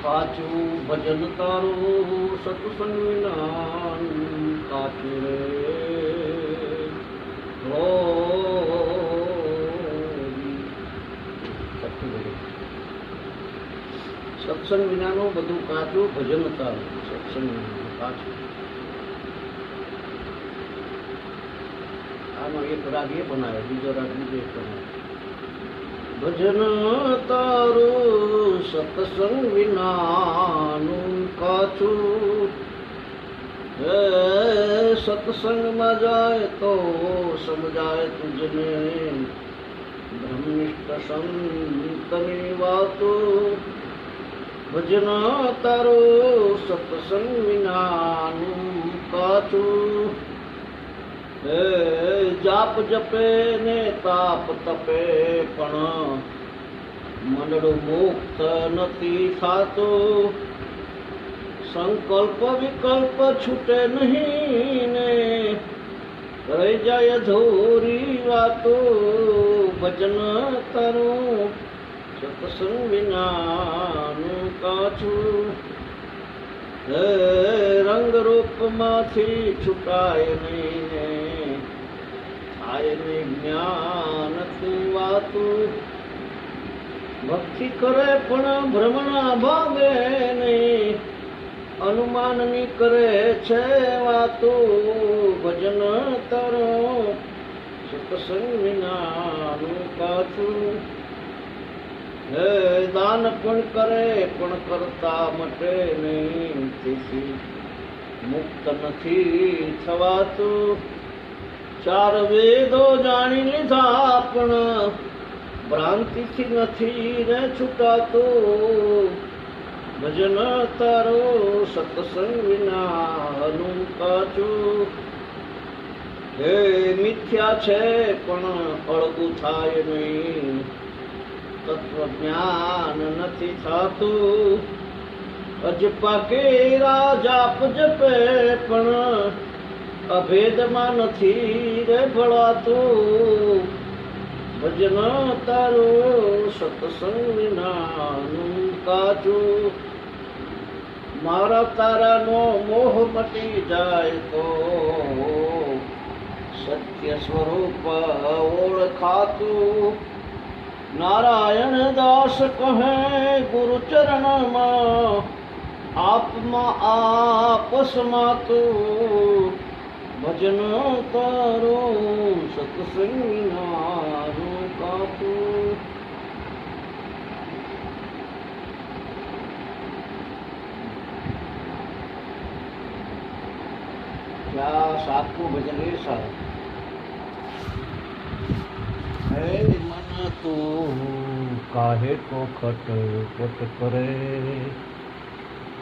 કાચું ભજન તારું સત્સંગ વિના કાચું રે સત્સંગ વિનાનું બધું કાચું ભજન તારું સત્સંગ વિનાનું કાચું. આનો એક રાગ એ બનાવે, બીજો રાગ બીજો એક બનાવે. ભજન તારું સત્સંગ વિનાનું કાચું, સત્સંગમાં જાય તો સમજાય તુજને બ્રહ્મનિષ્ઠ સંતની વાતો. ભજન તારું સત્સંગ વિનાનું કાચું, જાપ જપે ને તાપ તપે પણ મનડું મુક્ત નથી થાતું. સંકલ્પ વિકલ્પ છૂટે નહીં ને રહી જાય અધૂરી વાતો. ભજન તારું સત્સંગ વિનાનું કાચું, રંગ રૂપમાંથી છૂટાય નહીં ને થાય ને જ્ઞાનથી વાતું. ભક્તિ કરે પણ ભ્રમણા ભાગે નહીં, અનુમાનની કરે છે વાતું. ભજન તારું સત્સંગ વિનાનું કાચું, દાન પણ કરે પણ કરતા મટે નહીં, તેથી મુક્ત નથી થવાતું. ચાર વેદો જાણી લીધા પણ ભ્રાંતિથી નથી રે છૂટાતું. ભજન તારું સત્સંગ વિનાનું કાચું, મિથ્યા છે પણ અળગું થાય નહીં, તત્વ જ્ઞાન નથી થતું. અજપા કેરા જાપ જપે પણ અભેદમાં નથી રે ભળાતું. ભજન તારું સત્સંગ વિનાનું કાચું, મારા તારાનો મોહ મટી જાય તો સત્ય સ્વરૂપ ઓળખાતું. નારાયણ દાસ કહે ગુરુ ચરણમાં આપમાં આપ સમાતું. ભજન તારું સત્સંગ વિનાનું કાચું. સાતમું ભજન એ સારું. હે મન તું काहे को खट पट करे,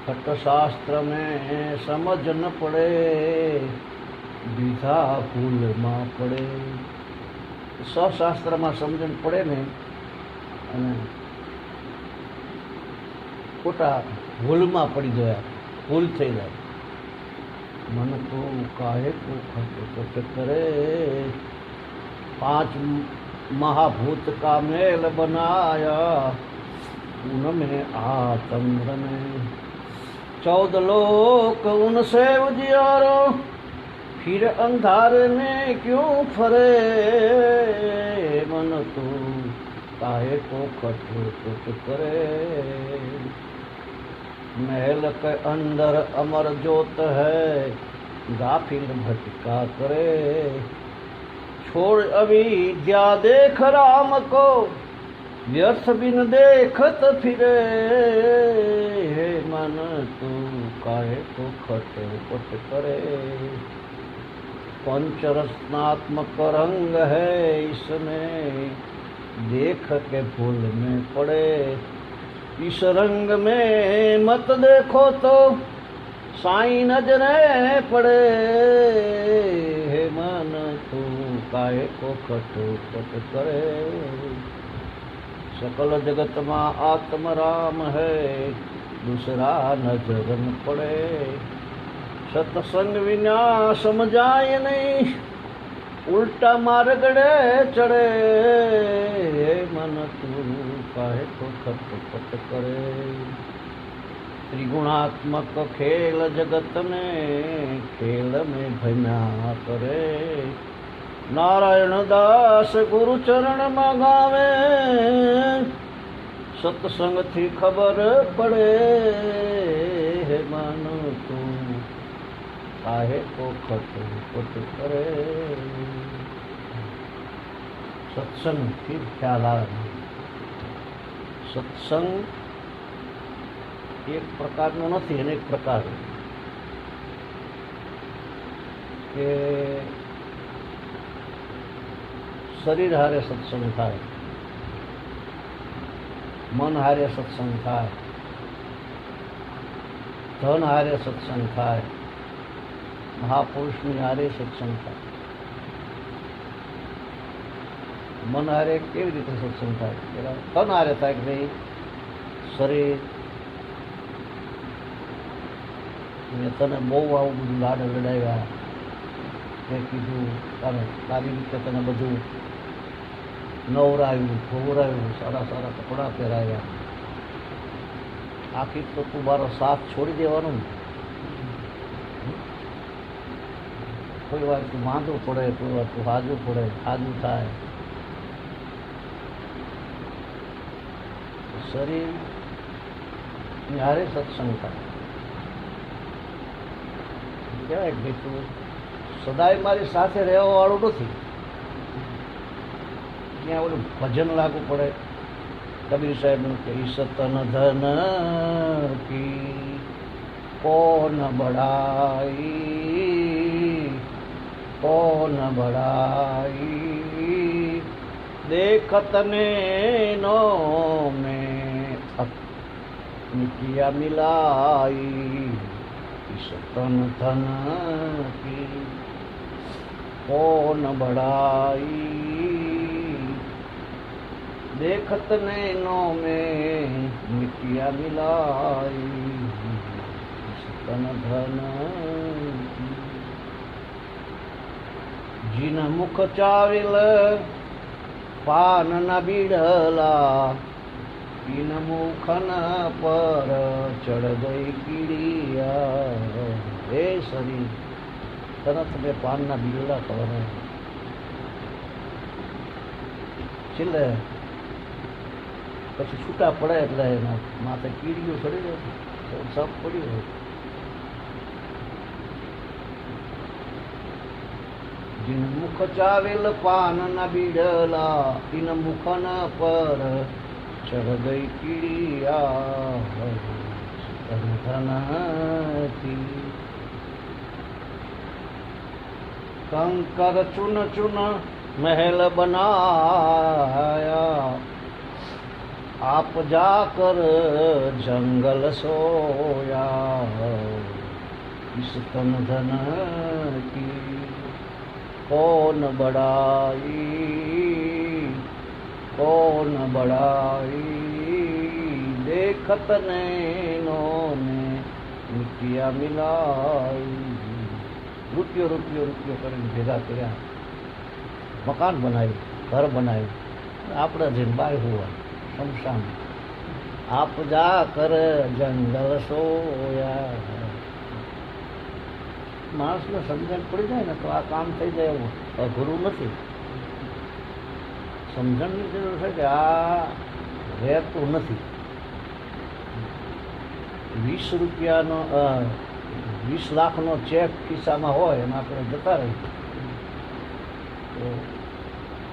खट शास्त्र में समझ न पड़े, बीधा फूल में पड़े. शास्त्र में समझन पड़े ने અને ખોટા ભૂલમાં પડી ગયા, ભૂલ થઈ જાય. મન તો કાહે કો ખટ પટ કરે, 5 महाभूत का मेल बनाया, उनमें आचंद्र ने 14 लोक उनसे उजियारो, फिर अंधारे में क्यों फरे. मन तो काहे को खट करे, महल के अंदर अमर ज्योत है, गाफिल भटका करे. छोड़ अविद्या देख राम को, व्यर्थ बिन देखत फिरे. हे मन तू काहे को खट पट करे, पंच रत्नात्मक रंग है इसमें, देख के भूल में पड़े. इस रंग में मत देखो तो साईं नजरे पड़े. हे मन तू काहे को खट पट करे, सकल जगत में आत्म राम है, दूसरा नजर न पड़े. सत्संग विना समझाए नहीं, उल्टा मार्गड़े चढ़े. हे मन तू काहे को खटपट करे। त्रिगुणात्मक खेल जगत ने खेल में भम्या करे। नारायण दास गुरु चरण में गावे सत्संग थी खबर पड़े। हे मानो तू काहे को खटपट करे। सत्संग थी ख्याल आवे। सत्संग एक प्रकारનો નથી, અનેક પ્રકાર કે શરીર હારે સત્સંગ થાય, મન હારે સત્સંગ થાય, ધન હારે સત્સંગ થાય, મહાપુરુષની હારે સત્સંગ થાય. મન હારે કેવી રીતે સત્સંગ થાય? ધન હારે થાય કે ભાઈ શરીર મેં તને બહુ આવું બધું લાડ લડાવ્યા, મેં કીધું તારે સારી રીતે તને બધું નવરાવ્યું, ખવરાવ્યું, સારા સારા કપડાં પહેરાવ્યા, આખી તો તું મારો સાથ છોડી દેવાનો ને. કોઈ વાર તું માંદું પડે, કોઈ વાર તું હાજું પડે, હાજું થાય. શરીરની હારે સત્સંગ થાય. કહેવાય કે તું સદાય મારી સાથે રહેવા વાળું નથી. ત્યાં ઓલું ભજન લાગુ પડે. કબીર સાહેબનું કે ઈસતન ધન કી કોન બડાઈ, કોન બડાઈ, देखत ने नो में मिटिया मिलाई. तन धन की कौन बड़ाई, देखत नैनो में मिटिया मिलाई. तन धन की जिन मुख चाविल पान न बीड़ला, इन मुखन पर चढ़ गई कीड़िया. हे शरीर તરત મેં પાનના બીજોડા ખવડાવ્યા. છેલ્લે પછી છૂટા પડે એટલે એના માથે કીડીઓ ચડી જાય, સપ પડ્યું હોય. जिन मुख चावेल पान न बीड़ला, इन मुखन पर चढ़ गई कीड़िया. धन थी कंकर चुन चुन महल बनाया, आप जाकर जंगल सोया. इस तन धन की कौन बड़ाई, कौन बड़ाई, देखत नैनों ने मिटिया मिलाई. રૂપિયો રૂપિયો રૂપિયો કરીને ભેગા કર્યા, મકાન બનાવ્યું, ઘર બનાવ્યું. આપણે જઈને બહાર હોવા શમશાન. આપ જા કર જંગલ સોયા. માણસને સમજણ પડી જાય ને તો આ કામ થઈ જાય. એવું અઘરું નથી. સમજણની જરૂર છે કે આ રહેતું નથી. 20 રૂપિયાનો 20 લાખનો ચેક ખિસ્સામાં હોય એમાં આપણે જતા રહીએ તો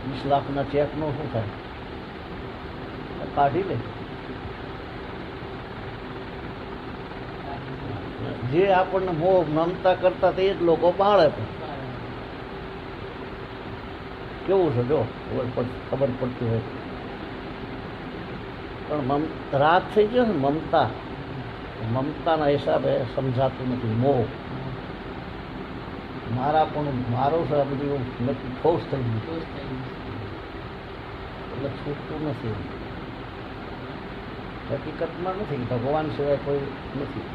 20 લાખના ચેકનો શું થાય? કાઢી લે. જે આપણને મોહ મમતા કરતા તે જ લોકો બાળે. પણ કેવું છે જો ખબર પડતી હોય. પણ રાત થઈ ગયો ને મમતા, મમતાના હિસાબે સમજાતું નથી. મોહ મારા પણ મારો છે આ બધું નથી, ખોશ થઈ ગયું એટલે છૂટતું નથી. હકીકતમાં નથી, ભગવાન સિવાય કોઈ નથી.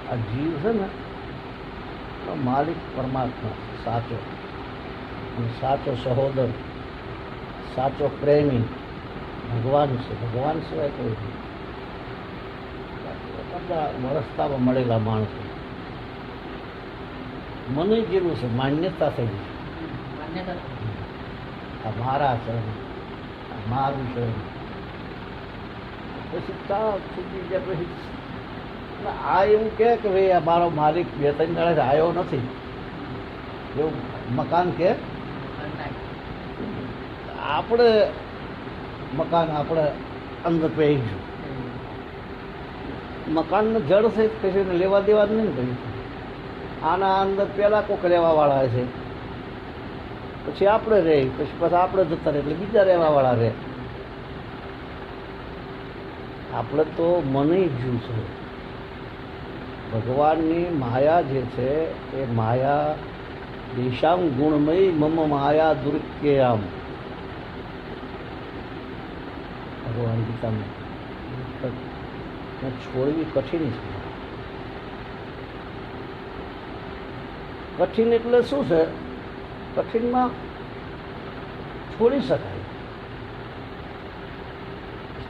આ જીવ છે ને એનો માલિક પરમાત્મા સાચો, અને સાચો સહોદર, સાચો પ્રેમી ભગવાન છે, ભગવાન સિવાય કોઈ નહીં. બધા વરસતામાં મળેલા માણસો મને જેવું છે, માન્યતા થઈ ગઈ. આ મારા છે, આ મારું છે. પછી ત્યાં સુધી ગયા પછી આ એવું કહે કે ભાઈ આ મારો માલિક 2-3 દાડે આવ્યો નથી એવું મકાન કે આપણે મકાન આપણે અંદર પહેરીશું. મકાનનું જળ છે કશું લેવા દેવા જ નહીં કહ્યું. આના અંદર પહેલાં કોઈક રહેવાવાળા છે, પછી આપણે રહે, પછી આપણે જતા રહે એટલે બીજા રહેવાવાળા રહે. આપણે તો મને જ્યું છે. ભગવાનની માયા જે છે એ માયા દેશામ ગુણમય મમ માયા દુર્કેયામ. ભગવાન ગીતામાં છોડવી કઠિન છે. કઠિન એટલે શું છે? કઠિનમાં છોડી શકાય,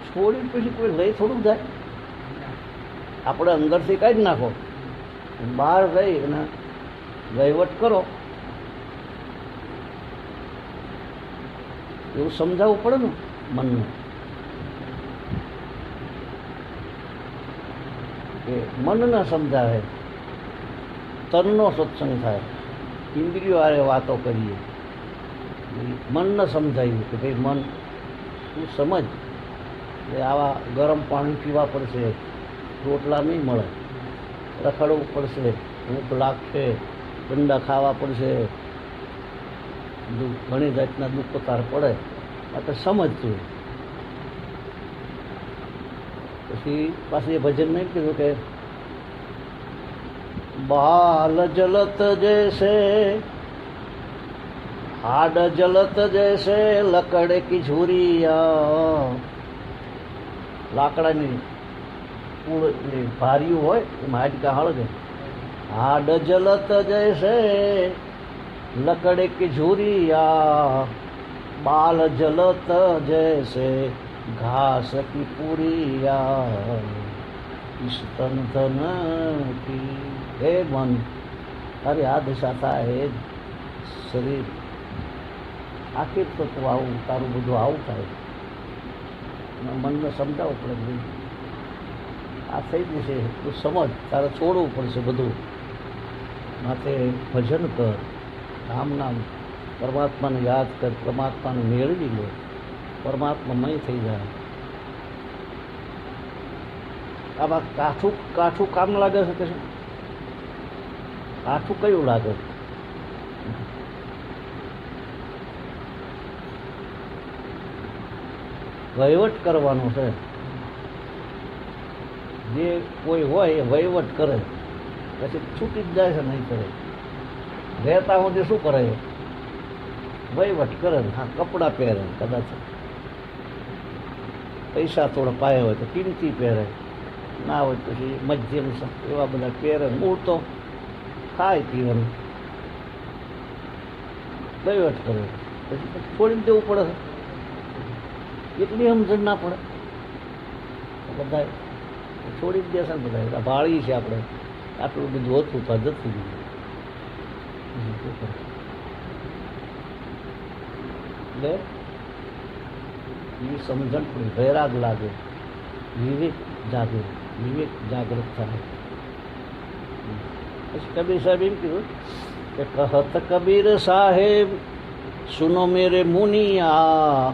છોડી પછી કોઈ લઈ થોડું જાય. આપણે અંદરથી કાઢી નાખો, બહાર રહી અને વહીવટ કરો એવું સમજાવવું પડે ને મનને. કે મન ન સમજાવે, તનનો સત્સંગ થાય, ઇન્દ્રિયો હારે વાતો કરીએ, મન ન સમજાયું કે ભાઈ મન તું સમજ કે આવા ગરમ પાણી પીવા પડશે, રોટલા નહીં મળે, રખડવું પડશે, ભૂખ લાગશે, ઠંડા ખાવા પડશે, ઘણી જાતના દુઃખ તાર પડે, માટે સમજતું. પછી પાછું એ ભજન નહીં કીધું કે બાલ જલત જૈસે હાડ જલત જૈસે લકડે કી ઝુરિયા. લાકડાની ભાર્યું હોય એમાં હાડકા હળગે. હાડ જલત જૈસે લકડે કી ઝુરિયા, બાલ જલત જૈસે घास की पुरिया, इस तन तन की. हे मन, अरे આ દશા થાય શરીર આખી તો તું આવું તારું બધું આવું થાય. મનને સમજાવવું પડે ભાઈ આ થઈ જશે, તું સમજ, તારે છોડવું પડશે બધું. માટે ભજન કર, રામ નામ, પરમાત્માને યાદ કર, પરમાત્માને મેળવી લે, પરમાત્મામય થઈ જાય. આમાં કાઠું કાઠું કામ લાગે છે કે શું? કાઠું કયું લાગે? વહીવટ કરવાનો છે. જે કોઈ હોય એ વહીવટ કરે, પછી છૂટી જ જાય છે, નહીં કરે. રહેતા સુધી શું કરે? વહીવટ કરે. હા, કપડાં પહેરે, કદાચ પૈસા થોડા પાયા હોય તો કિંમતી પહેરે, ના હોય પછી મધ્યમ એવા બધા પહેરે. મૂળ તો ખાય પીવાનું, વહીવટ કરે. પછી છોડી દેવું પડે. એટલી સમજણ ના પડે. બધા છોડી જ દેશે ને બધા. ભાળી છે આપણે, આટલું બધું હતું તો જતું ગયું. એટલે એવી સમજણ પડી, વૈરાગ લાગે, વિવેક જાગે, વિવેક જાગૃત થાય. પછી કબીર સાહેબ એમ કીધું કે કહત કબીર સાહેબ સુનો મેરે મુનિયા,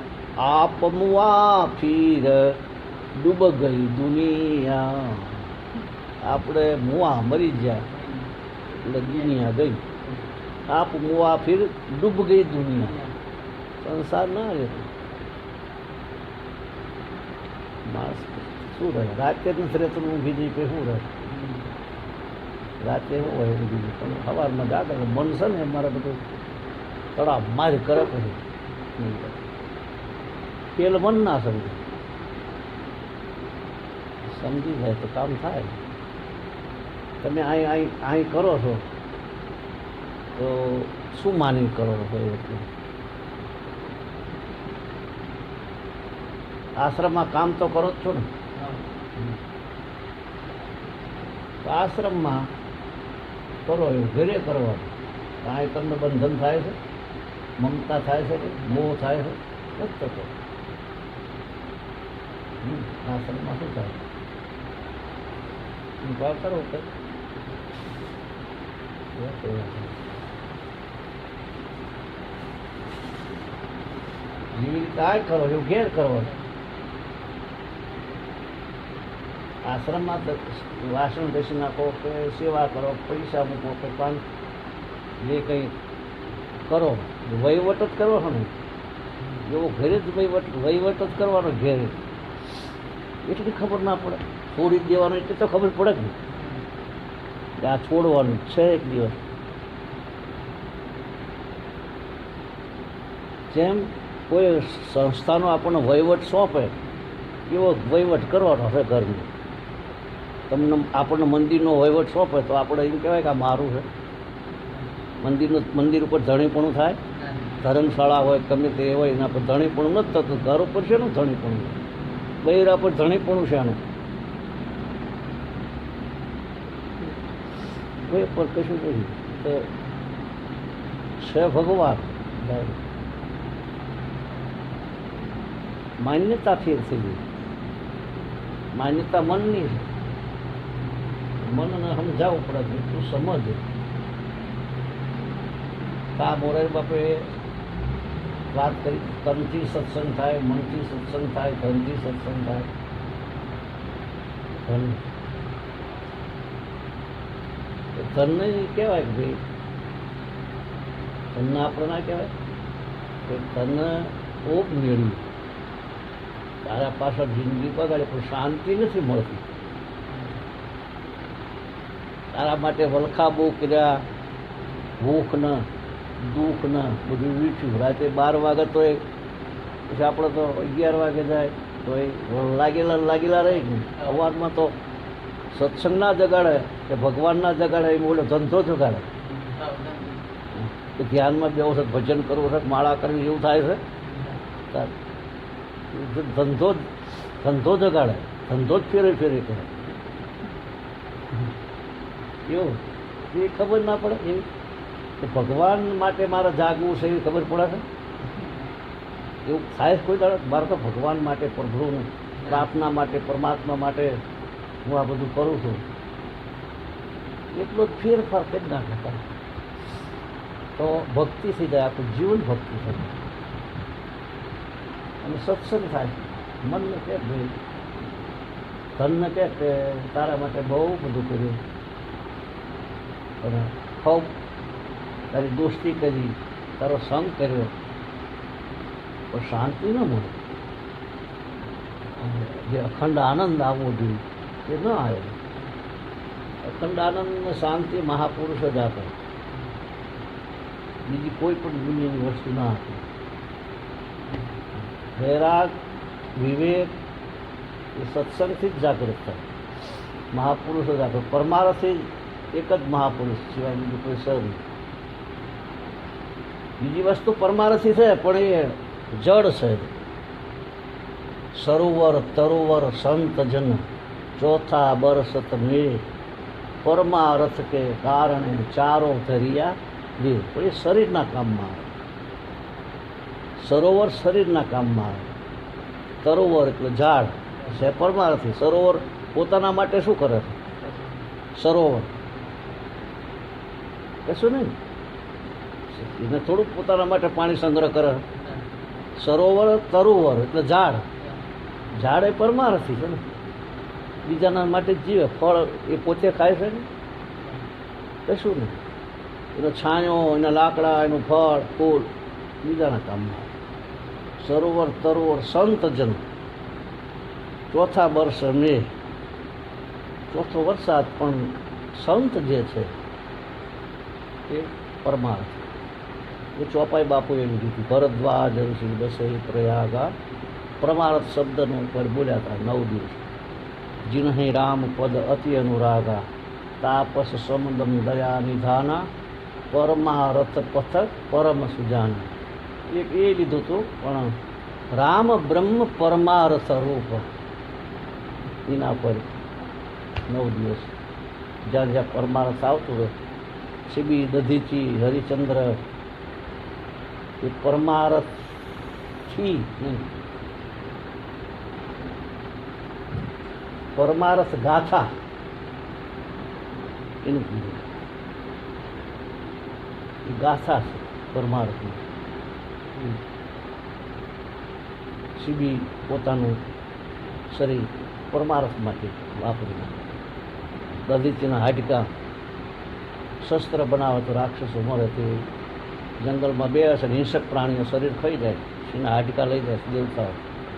આપ મુઆ ફીર ડૂબ ગઈ દુનિયા. આપણે મુઆ મરી ગયા એટલે દુનિયા ગઈ. આપ મુઆ ફીર ડૂબ ગઈ દુનિયા. સંસાર ના રહેતો. માણસ શું રહે? રાતે નથી રહેતું, ઊંઘી જઈ પછી શું રહે? રાતે શું હોય ઊંઘી જઈ, પણ સવારમાં જાગે મન છે ને મારે બધું તળાવ માર કરે. પછી પેલ મન ના સમજે, સમજી જાય તો કામ થાય. તમે અહીં કરો છો તો શું માની કરો છો? એ વસ્તુ આશ્રમમાં કામ તો કરો જ છો ને. તો આશ્રમમાં કરો એવું ઘરે કરવાનું. કાંઈ તમને બંધન થાય છે, મમતા થાય છે, મોહ થાય છે, નથી થતો. આશ્રમમાં શું થાય? ભાવ કરો કે જેવી રીતે આ કરો એવું ઘેર કરવાનું. આશ્રમમાં વાસણ બેસી નાખો કે સેવા કરો, પૈસા મૂકો કે પાન જે કંઈ કરો, વહીવટ જ કરવાનો ને. એવો ઘરે જ વહીવટ જ કરવાનો ઘેરે. એટલી ખબર ના પડે, છોડી જ દેવાનું એટલે તો ખબર પડે જ ને કે આ છોડવાનું છે એક દિવસ. જેમ કોઈ સંસ્થાનો આપણને વહીવટ સોંપે એવો વહીવટ કરવાનો છે ઘરનો. તમને આપણને મંદિરનો વહીવટ સોંપે તો આપણે એમ કહેવાય કે આ મારું છે. મંદિર ઉપર ધણીપણું થાય. ધર્મશાળા હોય ગમે તે હોય એના પર ધણીપણું નથી થતું. ઘર ઉપર છે ને ધણીપણું, બૈરા પર ધણીપણું છે આનું. કોઈ પર કશું નથી. તો છે ભગવાન. માન્યતા ફેર થઈ ગઈ. માન્યતા મનની છે. મનને સમજાવવું પડે, તું સમજ. કા મોરારી બાપે વાત કરી, તનથી સત્સંગ થાય, મનથી સત્સંગ થાય, ધનથી સત્સંગ થાય. ધનને કહેવાય કે ભાઈ, ધનને આપણે ના કહેવાય કે ધનને ઓપ મેળવી. તારા પાછળ જિંદગી બગાડે પણ શાંતિ નથી મળતી. તારા માટે વલખા બહુ કર્યા, ભૂખ ન દુઃખ ન બધું વીઠ્યું. રાતે 12 વાગે તો પછી આપણે તો 11 વાગે જાય તો એ લાગેલા રહી ને. અવાજમાં તો સત્સંગ ના જગાડે કે ભગવાન ના જગાડે, એ બોલે ધંધો જગાડે. ધ્યાનમાં બેવો છે, ભજન કરવું છે, માળા કરવી, એવું થાય છે. ધંધો જગાડે, ધંધો જ ફેરે કરે એવું. એ ખબર ના પડે એવી કે ભગવાન માટે મારે જાગવું છે, એવી ખબર પડે છે. એવું થાય કોઈ દાડો મારે તો ભગવાન માટે, પ્રભુની પ્રાર્થના માટે, પરમાત્મા માટે હું આ બધું કરું છું. એટલો જ ફેરફાર કરી નાખે તો ભક્તિ થઈ જાય. આપણું જીવન ભક્તિ થઈ જાય અને સત્સંગ થાય. મનને કહે ભાઈ, ધનને કહે કે તારા માટે બહુ બધું કર્યું, પણ ખૂબ તારી દોસ્તી કરી, તારો સંગ કર્યો, પણ શાંતિ ન મળે. જે અખંડ આનંદ આવવો જોઈએ એ ન આવે. અખંડ આનંદ ને શાંતિ મહાપુરુષ જ આપે, બીજી કોઈ પણ દુનિયાની વસ્તુ ના આપે. વૈરાગ, વિવેક એ સત્સંગથી જ જાગૃત થાય. મહાપુરુષ જ આપે. પરમાર્થી એક જ મહાપુરુષ સિવાય બીજું કોઈ સર નહીં. બીજી વસ્તુ પરમાર્થી છે પણ એ જડ છે. સરોવર તરોવર સંત જન ચોથા બરસત મેં, પરમારથ કે કારણે ચારો ધરિયા બે. પણ એ શરીરના કામમાં આવે. સરોવર શરીરના કામમાં આવે. તરોવર એટલે ઝાડ છે પરમાર્થી. સરોવર પોતાના માટે શું કરે? સરોવર કશું નહીં. એને થોડુંક પોતાના માટે પાણી સંગ્રહ કરે. સરોવર તરોવર એટલે ઝાડ. ઝાડ એ પરમાર્થી છે ને, બીજાના માટે જીવે. ફળ એ પોતે ખાય છે ને, કશું નહીં. એનો છાંયો, એના લાકડા, એનું ફળ ફૂલ બીજાના કામમાં. સરોવર તરોવર સંત જન ચોથા વર્ષ મે, ચોથો વરસાદ પણ સંત જે છે એ પરમાર્થ. એ ચોપાઈ બાપુ એમ કીધું. ભરદ્વાજ ઋષિ બસે પ્રયાગા, પરમાર્થ શબ્દનું ઉપર બોલ્યા હતા 9 દિવસ. જીનહે રામ પદ અતિ અનુરાગા, તાપસ સમદમ દયા નિધાના, પરમારથ પથક પરમ સુજાના. એક એ લીધું હતું, પણ રામ બ્રહ્મ પરમાર્થ રૂપ એના પર 9 દિવસ જ્યાં જ્યાં પરમાર્થ આવતું હોય, શિબી, દધીચી, હરિચંદ્ર, એ પરમાર્થ થી નહીં, પરમાર્થ ગાથા એનું કીધું. એ ગાથા છે પરમાર્થની. શિબી પોતાનું શરીર પરમાર્થ માટે વાપરી, દધીચીના હાડકા શસ્ત્ર બનાવે તો રાક્ષસો મળે તે જંગલમાં બે હશે, હિંસક પ્રાણીઓ શરીર ખાઈ જાય, એના હાડકા લઈ જાય દેવતાઓ,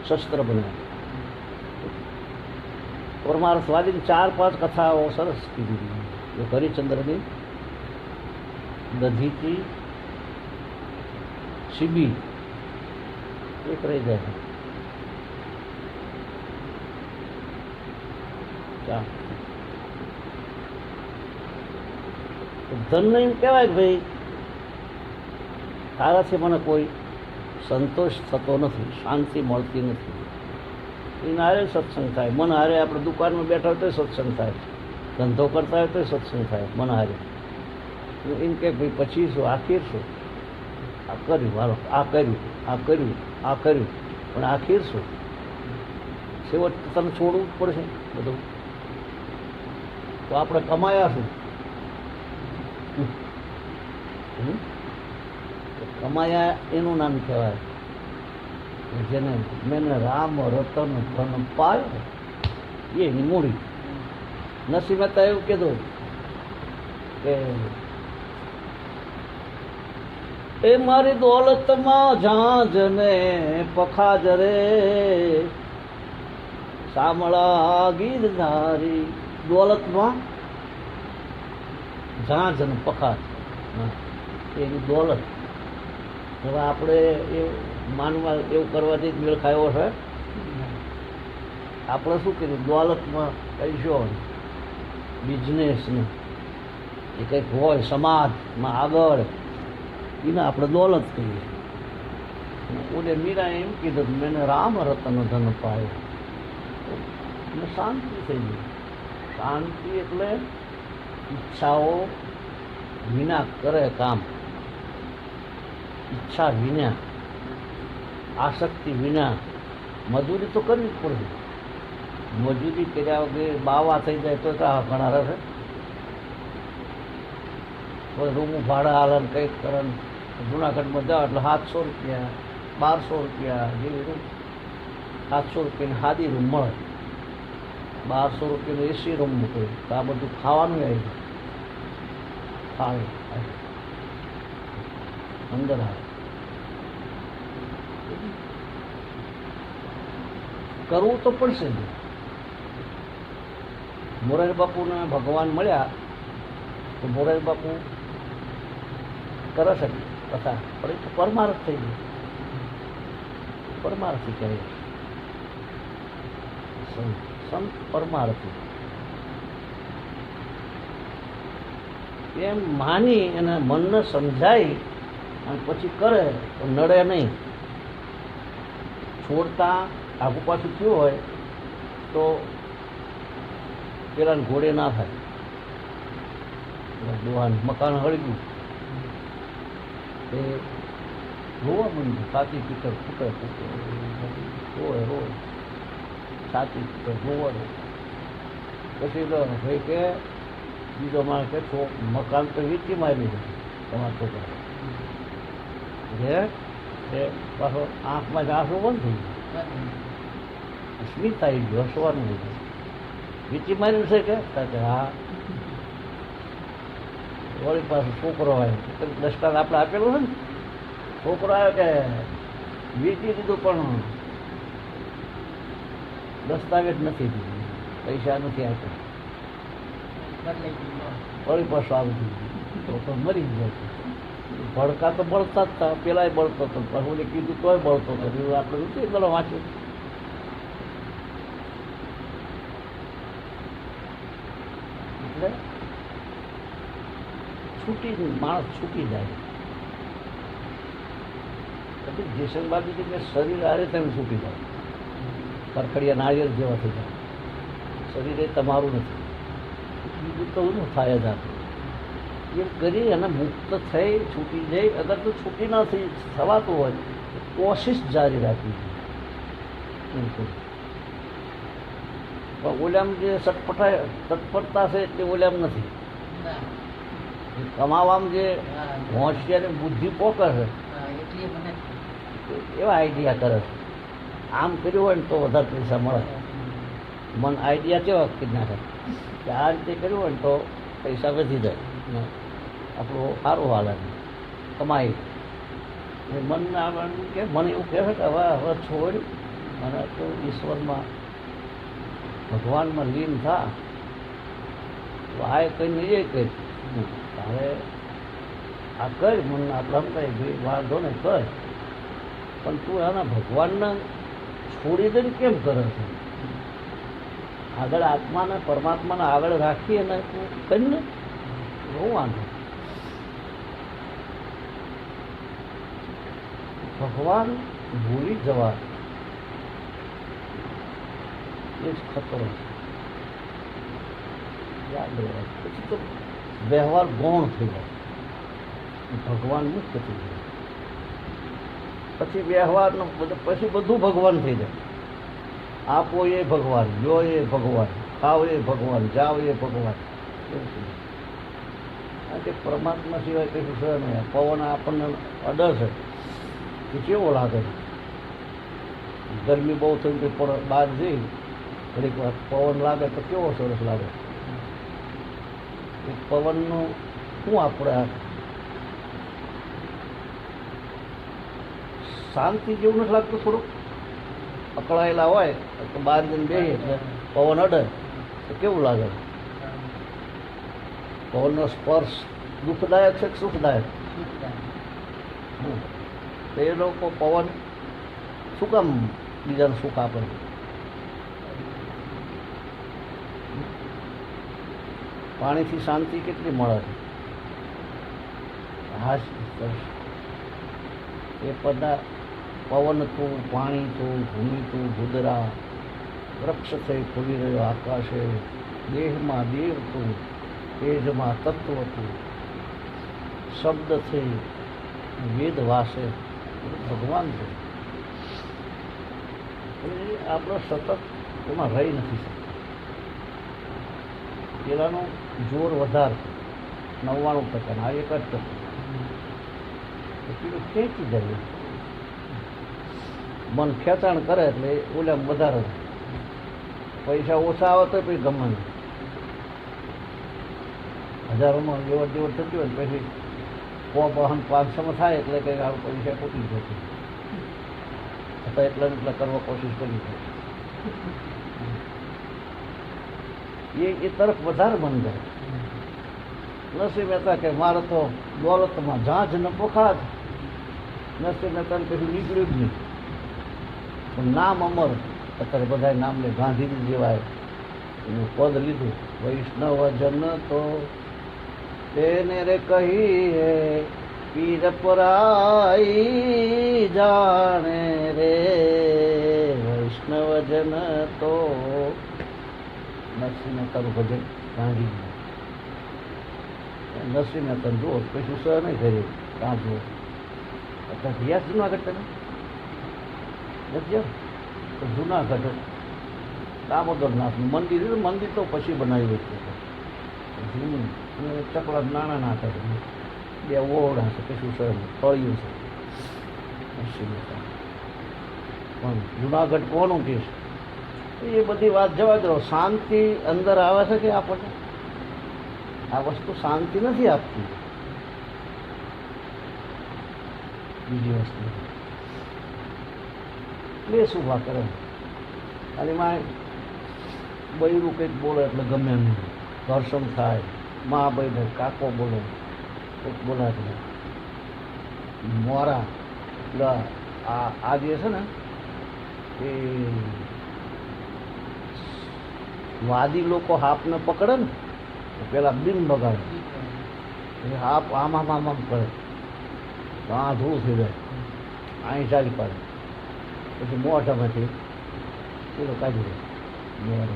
શસ્ત્ર બનાવે. પરમાર્થવાદીની 4-5 કથાઓ સરસ કીધી. એક હરિચંદ્રની, દધીચી, શિબી, એક રહી જાય. ધનને એમ કહેવાય કે ભાઈ તારાથી મને કોઈ સંતોષ થતો નથી, શાંતિ મળતી નથી. એના હારે સત્સંગ થાય, મન હારે. આપણે દુકાનમાં બેઠા હોય તો સત્સંગ થાય, ધંધો કરતા હોય તો સત્સંગ થાય મન હારે. એમ કે ભાઈ પછી શું, આખીર શું? આ કર્યું, હાલો આ કર્યું, આ કર્યું, આ કર્યું, પણ આખીર શું? છેવટ તને છોડવું જ પડશે બધું. તો આપણે કમાયા શું? કમાયા એનું નામ કહેવાય જેને મેને રામ રતન ધન પાયો, એની મૂડી. નરસિંહ મહેતા એવું કીધું કે એ મારી દોલતમાં ઝાંઝ ને પખાજ રે, સામળા ગીરધારી. દોલતમાં ઝાંઝ ને પખાજ એની દોલત. હવે આપણે એ માનવા એવું કરવાથી જ મેળ ખાયો છે. આપણે શું કર્યું, દોલતમાં પૈસો, બિઝનેસ ને એ કંઈક હોય સમાજમાં આગળ, એને આપણે દોલત કહીએ. ઓલે મીરા એમ કીધું મેને રામ રતન ધન પાયો, અને શાંતિ થઈ ગઈ. શાંતિ એટલે ઈચ્છાઓ વિના કરે કામ, ઈચ્છા વિના, આસક્તિ વિના. મજૂરી તો કરવી જ પડે. મજૂરી કર્યા વગર બાવા થઈ જાય તો ઘણા રહે. રૂમું ભાડા હાલે ને કંઈક કરે. જુનાગઢમાં જાઓ એટલે 700 રૂપિયા, 1200 રૂપિયા જેવી રૂમ. 700 રૂપિયાની સાદી રૂમ મળે, 1200 રૂપિયાનું એસી રૂમ મૂકે. તો આ બધું ખાવાનું આવી જાય, ખાવે અંદર આવે. કરવું તો પડશે જ. મોરારી બાપુને ભગવાન મળ્યા તો મોરારી બાપુ કરે છે કથા, પણ એ તો પરમાર્થ થઈ ગયું. પરમાર્થી કહે સંત પરમાર્થી. એમ માની અને મનને સમજાય અને પછી કરે તો નડે નહીં. છોડતા આગુ પાછું થયું હોય તો પેલા ઘોડે ના થાય. દોહાનું મકાન હળગ્યું એ રોવા માંડ્યું, છાતી પીતર ફૂટે ફૂટે રોય રોય, છાતી પીતર રોવડે. પછી તો ભાઈ કે બીજો માણસ કે મકાન તો વીંટી મારી છે તમારા છોકરા. જે પાછો આંખમાં જ આંસુ બંધ થઈ ગયું, સ્મિત આવી ગયું, હસવાનું થઈ ગયું. વીંટી માર્યું છે કે હા. વળી પાછો છોકરો આવ્યો, દસ્તાવેજ આપણે આપેલું છે ને, છોકરો આવ્યો કે વીંટી દીધું પણ દસ્તાવેજ નથી દીધું, પૈસા નથી આપ્યા. વળી પાછું આવી ગયું તો મરી જાય. ભડકા તો બળતા જ હતા, પેલા બળતો હતો, પછી ઓલે કીધું તોય બળતો હતો. આપણે નથી પેલો વાંચ્યું. એટલે છૂટી માણસ છૂટી જાય. ત્યાંથી જેસંગ બાજુથી મેં શરીર આરે તેમ છૂટી જાય, કરખડિયા નાળિયેર જેવા થઈ જાય. શરીર એ તમારું નથી, બીજું તો શું થાય જ આપણે એમ કરી અને મુક્ત થઈ છૂટી જાય. અગર તો છૂટી નથી થવાતું હોય તો કોશિશ જારી રાખવી જોઈએ. પણ ઓલામ જે તત્પરતા છે તે ઓલામ નથી. કમાવામાં જે હોશિયારી બુદ્ધિ પોકર છે એવા આઈડિયા કરે છે. આમ કર્યું હોય ને તો વધારે પૈસા મળે. મન આઈડિયા કેવા કરી નાખે કે આ રીતે કર્યું હોય ને તો પૈસા વધી જાય, આપણું સારું હાલે કમાઈ. મનના કે મને એવું કહે છે કે હવે છોડ અને તો ઈશ્વરમાં ભગવાનમાં લીન થા. આ કહીને એ કહી તારે આ કર મને આપણે સમજાય વાંધો ને કર, પણ તું એના ભગવાનને છોડી દઈને કેમ કરે છે? આગળ આત્માને પરમાત્માને આગળ રાખી અને તું કરીને બહુ વાંધો. ભગવાન ભૂલી જવા એ જ ખતરો છે. યાદ રહેવાય. પછી તો વ્યવહાર ગૌણ થઈ જાય, ભગવાન મુક્ત થઈ જાય. પછી વ્યવહારનો પછી બધું ભગવાન થઈ જાય. આપો એ ભગવાન, લો એ ભગવાન, ખાવ એ ભગવાન, જાઓ એ ભગવાન. કારણ કે પરમાત્મા સિવાય કશું છે નહીં. પવન આપણને અડર છે એ કેવો લાગે છે? ગરમી બહુ થઈ ગઈ પણ બહાર જઈ ઘડીક વાર પવન લાગે તો કેવો સરસ લાગે. એ પવનનું શું આપણે શાંતિ જેવું નથી લાગતું? થોડુંક અકળાયેલા હોય તો બહાર જઈને બેસીએ એટલે પવન અડે તો કેવું લાગે? પવનનો સ્પર્શ દુઃખદાયક છે કે સુખદાયક? તો એ લોકો પવન શું કામ બીજાને સુખ આપે? પાણીથી શાંતિ કેટલી મળે છે? હાશ એ બધા પવન તું, પાણી તું, ભૂમિ તું, ભૂદરા, વૃક્ષ થઈ ખુલી રહ્યો આકાશે, દેહમાં દેવ તું, તેજમાં તત્વ તું, શબ્દ થઈ વેદ વાસે ભગવાન છે. આપણે સતત એમાં રહી નથી શકતા. પેલાનું જોર વધારે 99%, આ 1% પેલું ખેંચી જાય. મન ખેંચાણ કરે એટલે ઓલા વધારે પૈસા ઓછા આવે તો પછી ગમે નહીં. હજારોમાં લેવડ દેવડ થતી હોય પછી 500 થાય એટલે કંઈક આ પૈસા ખૂટી જશે. છતાં એટલા ને એટલા કરવા કોશિશ કરી એ તરફ વધારે મન જાય. નસીબ હતા કે મારે તો દોલતમાં જાંજ ને પોખાજ. નસીબ હતા પછી નીકળ્યું જ નહીં. પણ નામ અમર, અત્યારે બધા નામ લે, ગાંધીજી જેવાય એનું પદ લીધું. વૈષ્ણવજન તો તેને રે કહી હે પીર પરાઈ જાણે રે. વૈષ્ણવજન તો નરસિંહ મહેતાનું ભજન ગાંધીજી. નરસિંહ મહેતા જુઓ કશું સહ નહીં કરી ત્યાં જુઓ. અત્યારે ગયા જુનાગઢ તમે જુનાગઢ દામોદરનાથનું મંદિર, મંદિર તો પછી બનાવ્યું છે જૂનું. અને ચકલા નાના નાખે છે, 2 ઓરડા છે, કશું સર ફળ્યું છે. પણ જુનાગઢ કોનું કહીશ? એ બધી વાત જવા દો. શાંતિ અંદર આવે છે કે આપણને આ વસ્તુ શાંતિ નથી આપતી. બીજી વસ્તુ પ્લેસ ઊભા કરે. અને એમાં બૈરું કંઈક બોલે એટલે ગમે નહીં, ઘર્ષણ થાય. મા બહેને કાકો બોલે, કંઈક બોલાય મોરા. એટલે આ જે છે ને એ વાદી લોકો હાપને પકડે ને પેલા બિન બગાડે. હાપ આમ કરે તો આ ધૂળ થઈ જાય. અહીં ચાલી પાડે, પછી મોઢામાંથી પેલો કાઢી દે, મોરો,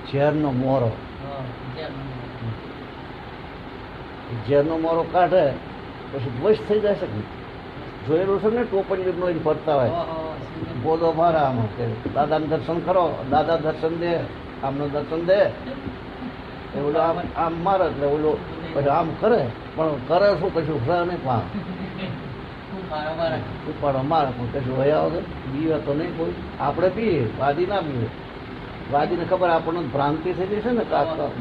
ઝેરનો મોરો. ઝેરનો મોરો કાઢે પછી વશ થઈ જાય છે. જોયેલું છે ને ટોપલીનો જ ફરતા હોય, બોલો મારા આમાં કે દાદાને દર્શન કરો, દાદા દર્શન દે, આમનું દર્શન દે. એ ઓલો આમ મારે એટલે ઓલો પછી આમ કરે, પણ કરે શું કશું ઉભરા નહીં, પા ઉપાડો મારે પણ કશું વયા વગર પીવે તો નહીં કોઈ. આપણે પીએ, વાદી ના પીવે. વાદીને ખબર આપણને ભ્રાંતિ થયેલી છે ને,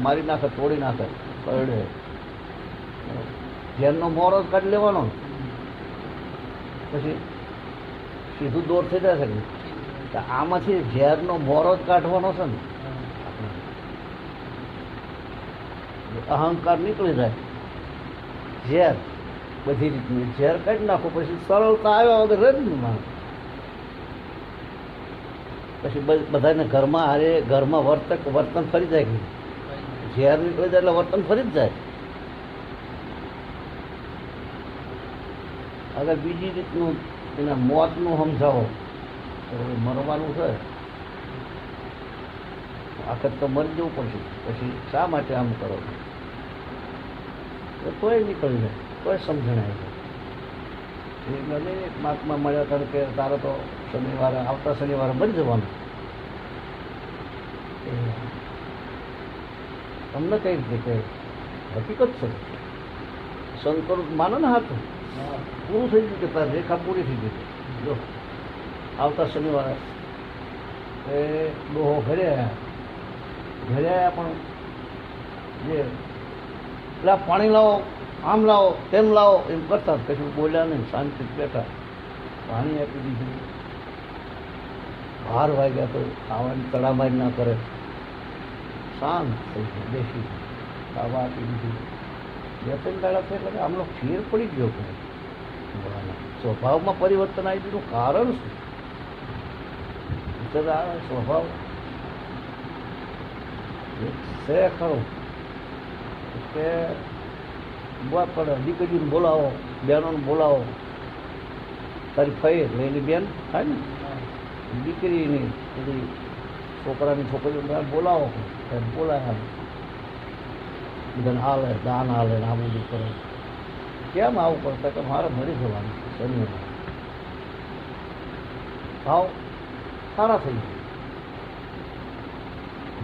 મારી નાખે, તોડી નાખે, કરડે. ઝેરનો મોરો જ કાઢી લેવાનો, પછી સીધું દોર થઈ જાય છે. આમાંથી ઝેરનો મોરો જ કાઢવાનો છે ને, અહંકાર નીકળી જાય. ઝેર બધી રીતની ઝેર કાઢી નાખો, પછી સરળતા આવ્યા વગર રહે ને માણસ. પછી બધાને ઘરમાં હારે, ઘરમાં વર્તન ફરી જાય કે ઝેર નીકળી જાય એટલે વર્તન ફરી જ જાય. અગર બીજી રીતનું એના મોતનું સમજાવો તો મરવાનું છે, આખર તો મરી જવું પડશે. પછી શા માટે આમ કરો? તોય નીકળી જાય, તોય સમજણ આવી જાય. એટલે એક મહાત્મા મળ્યા કારણ કે તારે તો શનિવારે, આવતા શનિવારે મરી જવાનું. તમને કઈ રીતે કે હકીકત છે, શંકર માનો ને હાથ પૂરું થઈ ગયું કે તારી રેખા પૂરી થઈ ગઈ. જો આવતા શનિવારે એ ડોહો ઘરે આવ્યા પણ જે પેલા પાણી લાવો, આમ લાવો, તેમ લાવો એમ કરતા કશું બોલ્યા નહીં, શાંતિ બેઠા. પાણી આપી દીધું, 12 વાગ્યા તો ખાવાની તડામારી ના કરે, શાંત થઈ ગયું, બેસી ખાવા આપી દીધું. 2-3 દાડા થયા એટલે આમનો ફેર પડી ગયો કે સ્વભાવમાં પરિવર્તન આવી દીધું. કારણ શું? આ સ્વભાવ છે ખરો કે બુઆ પડે, દીકરીને બોલાવો, બહેનોને બોલાવો. તારી ફઈ એટલે એની બેન થાય ને, દીકરીની બધી છોકરાની છોકરીઓ બોલાવો, બોલાય બધાને હાલે, દાન હાલે ને આ બધું કરે. કેમ આવું કરતા કે મારે મરી જવાનું શનિવાર. ભાવ સારા થઈ જાય,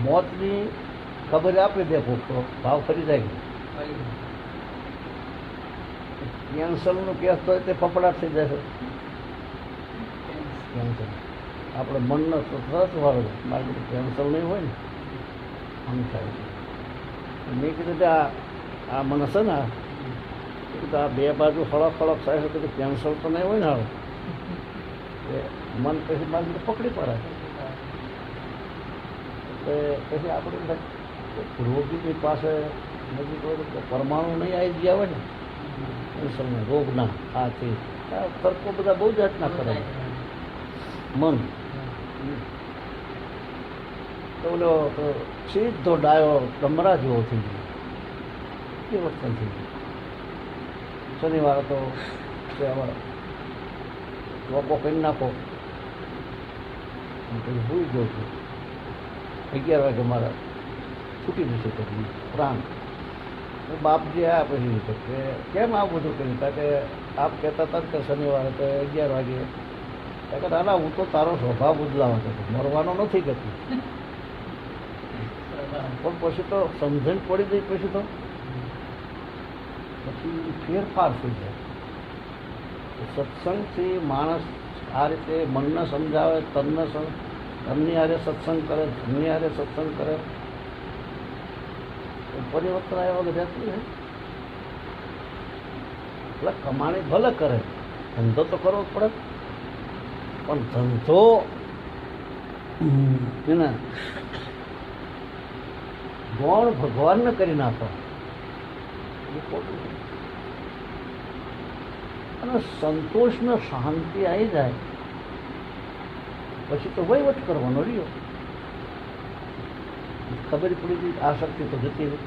મોતની ખબર આપી દે કોક તો ભાવ ફરી જાય. કેન્સરનું કેસ તો તે ફફડાટ થઈ જાય છે. કેન્સર આપણે મનનો સરસ વાળો બાકી કેન્સર નહીં હોય ને આમ થાય છે. મેં કીધું કે આ મને છે ને આ બે બાજુ હળક થાય છે તો કેન્સર તો નહીં હોય ને હવે મન પછી બાજુ પકડી પડે. પછી આપણે રોગીની પાસે નજીક હોય તો પરમાણુ નહીં આવી ગયા હોય ને કેન્સરના રોગના આથી તર્કો બધા બહુ જાતના કરે. મન તો ઓલો સીધો ડાયો ડમરા જેવો થઈ ગયો, એ વર્તન થઈ ગયું. શનિવારે તો લોકો કરી નાખો, પછી ભૂલી ગયો છું 11 વાગે મારા છૂટી જશે પછી પ્રાણ. બાપજી આવ્યા પછી કે કેમ આ બધું કર્યું? કારણ કે આપ કહેતા હતા કે શનિવારે તો 11 વાગે. કે દાદા હું તો તારો સ્વભાવ બદલાવા હતો, મરવાનો નથી કહેતી. પણ પછી તો સમજણ પડી ગઈ, પછી ફેરફાર થઈ જાય. સત્સંગથી માણસ આ રીતે મનને સમજાવે, તનની હારે સત્સંગ કરે, ધનની હારે સત્સંગ કરે, પરિવર્તન આવ્યા વગર રહેતું ને. એટલે કમાણી ભલે કરે, ધંધો તો કરવો જ પડે, પણ ધંધો એને ગૌણ ભગવાનને કરી નાખો એ ખોટું છે. અને સંતોષને શાંતિ આવી જાય પછી તો વહીવટ કરવાનો રહ્યો. ખબર પડી ગઈ આસક્તિ તો જતી રહી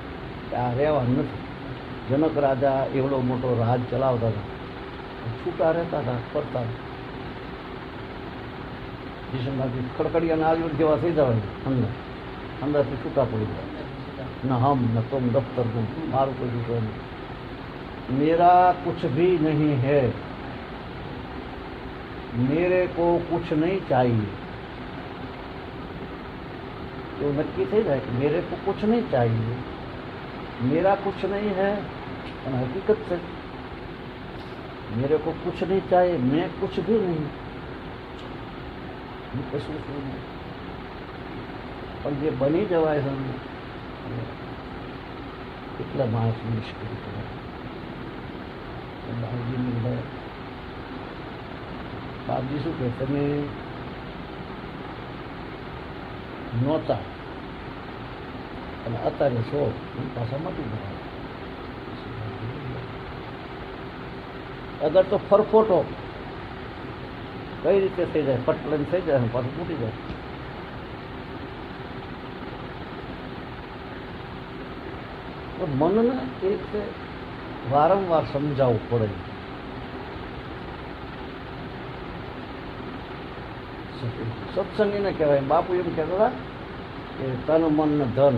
કે આ રહેવાનું નથી. જનક રાજા એવડો મોટો રાજ ચલાવતા હતા, છૂટા રહેતા હતા, ફરતા. જીસમનાથી ખડખડિયાના આયુર જેવા થઈ જવાય અંદર, અંદરથી છૂટા પડી જાય. ન હમ ન तुम दफ्तर गुम, मारू कोई दूसरा नहीं, मेरा कुछ भी नहीं है, मेरे को कुछ नहीं चाहिए. तो नक्की થઈ જાય કે मेरे को कुछ नहीं चाहिए, मेरा कुछ नहीं है. અને હકીકત છે मेरे को कुछ नहीं चाहिए, मैं कुछ भी नहीं, હું કશું છું નહીં. પણ જે બની જવાય છે એટલા માણસ મુશ્કેલ કરે. બાપજી શું કહે, તમે નહોતા અને અત્યારે છો, પાછા મટી ગયા. અગર તો ફરફોટો કઈ રીતે થઈ જાય, પટલન થઈ જાય, પાછું તૂટી જાય. તો મનને એક વારંવાર સમજાવવું પડે. સત્સંગ એને કહેવાય. બાપુ એમ કહેતા હતા કે તન મન ને ધન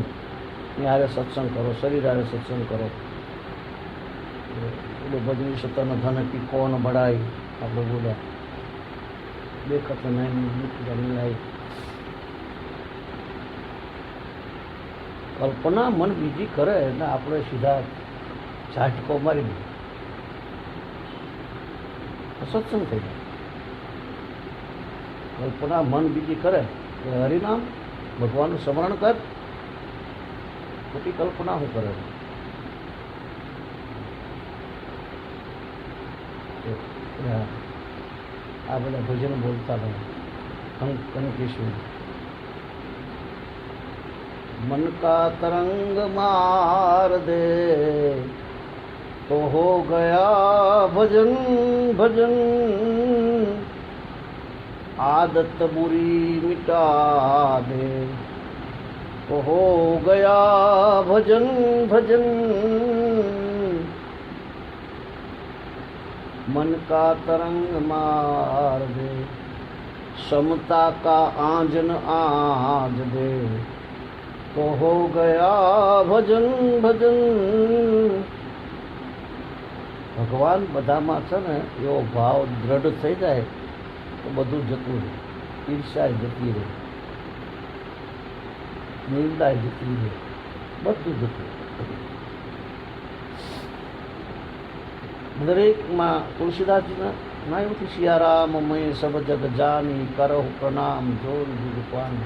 એ હારે સત્સંગ કરો, શરીર હારે સત્સંગ કરો. એટલે ભજવી છે તન ધન કી કોણ બળાઈ, આપણે બોલ્યા દેખત નહીં મિલાઈ. કલ્પના મન બીજી કરે ને આપણે સીધા ઝાટકો મારી દઈએ, સત્સંગ થઈ જાય. કલ્પના મન બીજી કરે કે હરિનામ ભગવાનનું સ્મરણ કર, ખોટી કલ્પના શું કરે. આ બધા ભજન બોલતા હતા કંકેશ્વર. मन का तरंग मार दे तो हो गया भजन भजन, आदत बुरी मिटा दे तो हो गया भजन भजन. मन का तरंग मार दे, समता का आंजन आज दे तो हो ગયા ભજન ભજન. ભગવાન બધામાં છે ને એવો ભાવ દ્રઢ થઈ જાય તો બધું જતું રહે. ઈર્ષાય જતી રહે, નિંદાય જતી રહે, બધું જતું રહે. દરેકમાં તુલસીદાસજીના નાયુથી સિયારામ મય સબ જગ જાની, કરહુ પ્રણામ જોર જુગપાન.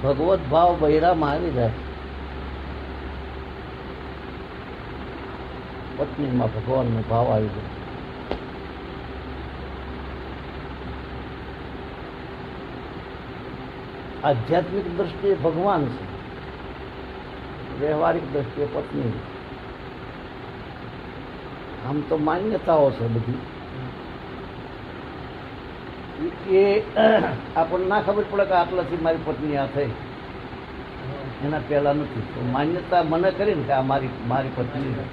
ભગવત ભાવ બૈરામાં આવી જાય. પત્નીમાં ભગવાનનો ભાવ આવી જાય. આધ્યાત્મિક દ્રષ્ટિએ ભગવાન છે, વ્યવહારિક દ્રષ્ટિએ પત્ની. આમ તો માન્યતાઓ છે બધી, એ આપણને ના ખબર પડે કે આટલાથી મારી પત્ની આ થઈ, એના પહેલાં નથી. તો માન્યતા મને કરીને કે આ મારી પત્ની છે,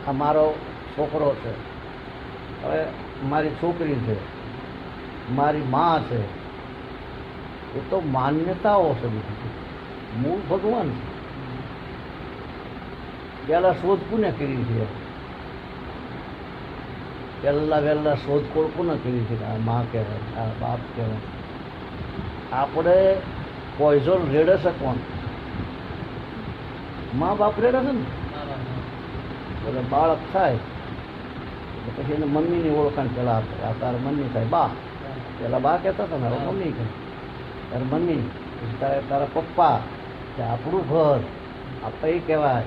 આ મારો છોકરો છે, હવે મારી છોકરી છે, મારી મા છે. એ તો માન્યતાઓ છે બધી. મૂળ ભગવાન છે. પહેલાં શોધ કોને કરી છે? વહેલા શોધખોળ કોને કરી છે? આ મા કહેવાય, આ બાપ કહેવાય. આપણે પોઈઝન રેડે છે કોણ? મા બાપ રેડે છે ને. એટલે બાળક થાય પછી એને મમ્મીની ઓળખાણ પહેલાં આપે. આ તારે મમ્મી થાય બા, પહેલાં બા કહેતા હતા ને, હવે મમ્મી કહે. તારે મમ્મી, તારા પપ્પા, આપણું ઘર, આ પૈ કહેવાય,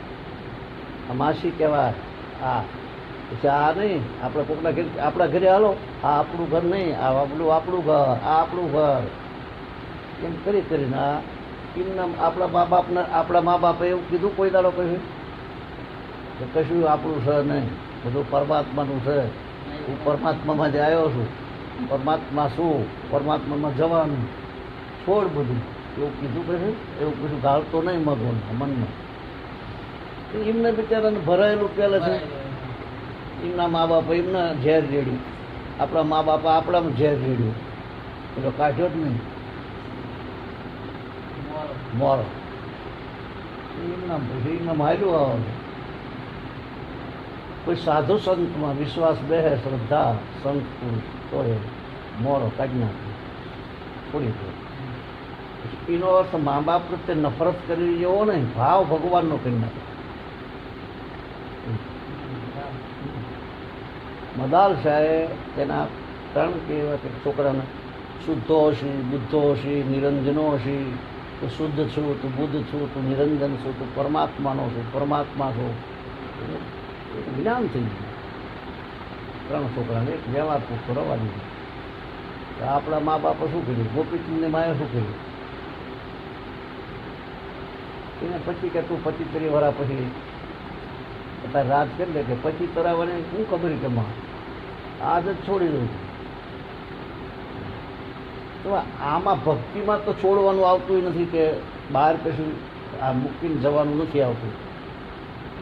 આ માસી કહેવાય. આ પછી આ નહીં, આપણે કોકના ઘરે, આપણા ઘરે હાલો, આ આપણું ઘર નહીં, આ આપણું ઘર, આ આપણું ઘર, એમ કરીને આ એમના આપણા મા બાપે એવું કીધું કોઈ દાડો કહ્યું કે કશું આપણું છે નહીં, બધું પરમાત્માનું છે. હું પરમાત્મામાંથી આવ્યો છું, પરમાત્મા શું, પરમાત્મામાં જવાનું, છોડ બધું. એવું કીધું કહ્યું, એવું કશું ગાળતો નહીં મગન મનમાં. એમને બિચારાને ભરાયેલું પહેલે છે. એમના મા બાપ એમને ઝેર રેડ્યું, આપણા મા બાપ આપણામાં ઝેર રેડ્યું, પેલો કાઢ્યો જ નહીં મોરો, એમના માર્યું આવે. કોઈ સાધુ સંતમાં વિશ્વાસ બેહે, શ્રદ્ધા સંત પુરુષ તો એ મોરો કાઢી નાખે, છોડી દે. એનો અર્થ મા બાપ પ્રત્યે નફરત કરી જેવો નહીં, ભાવ ભગવાનનો કરી નાખે. મદાલ શાહે તેના 3 કહેવાય કે છોકરાને શુદ્ધો હશી, બુદ્ધો હશી, નિરંજનો હશી. તું શુદ્ધ છું, તું બુદ્ધ છું, તું નિરંજન છું, તું પરમાત્માનો છું, પરમાત્મા છું. જ્ઞાન થઈ ગયું 3 છોકરાને એક વ્યવહાર પૂછતો રવા દીધું. આપણા મા બાપે શું કર્યું? ગોપીચંદની માએ શું કર્યું? એને પછી કે તું 25-30 વર્ષ પછી અત્યારે રાત કરી દે કે પછી તરાવને શું ખબર કે માં આજ જ છોડી દઉં છું. તો આમાં ભક્તિમાં તો છોડવાનું આવતું નથી કે બહાર પછી આ મૂકીને જવાનું નથી આવતું.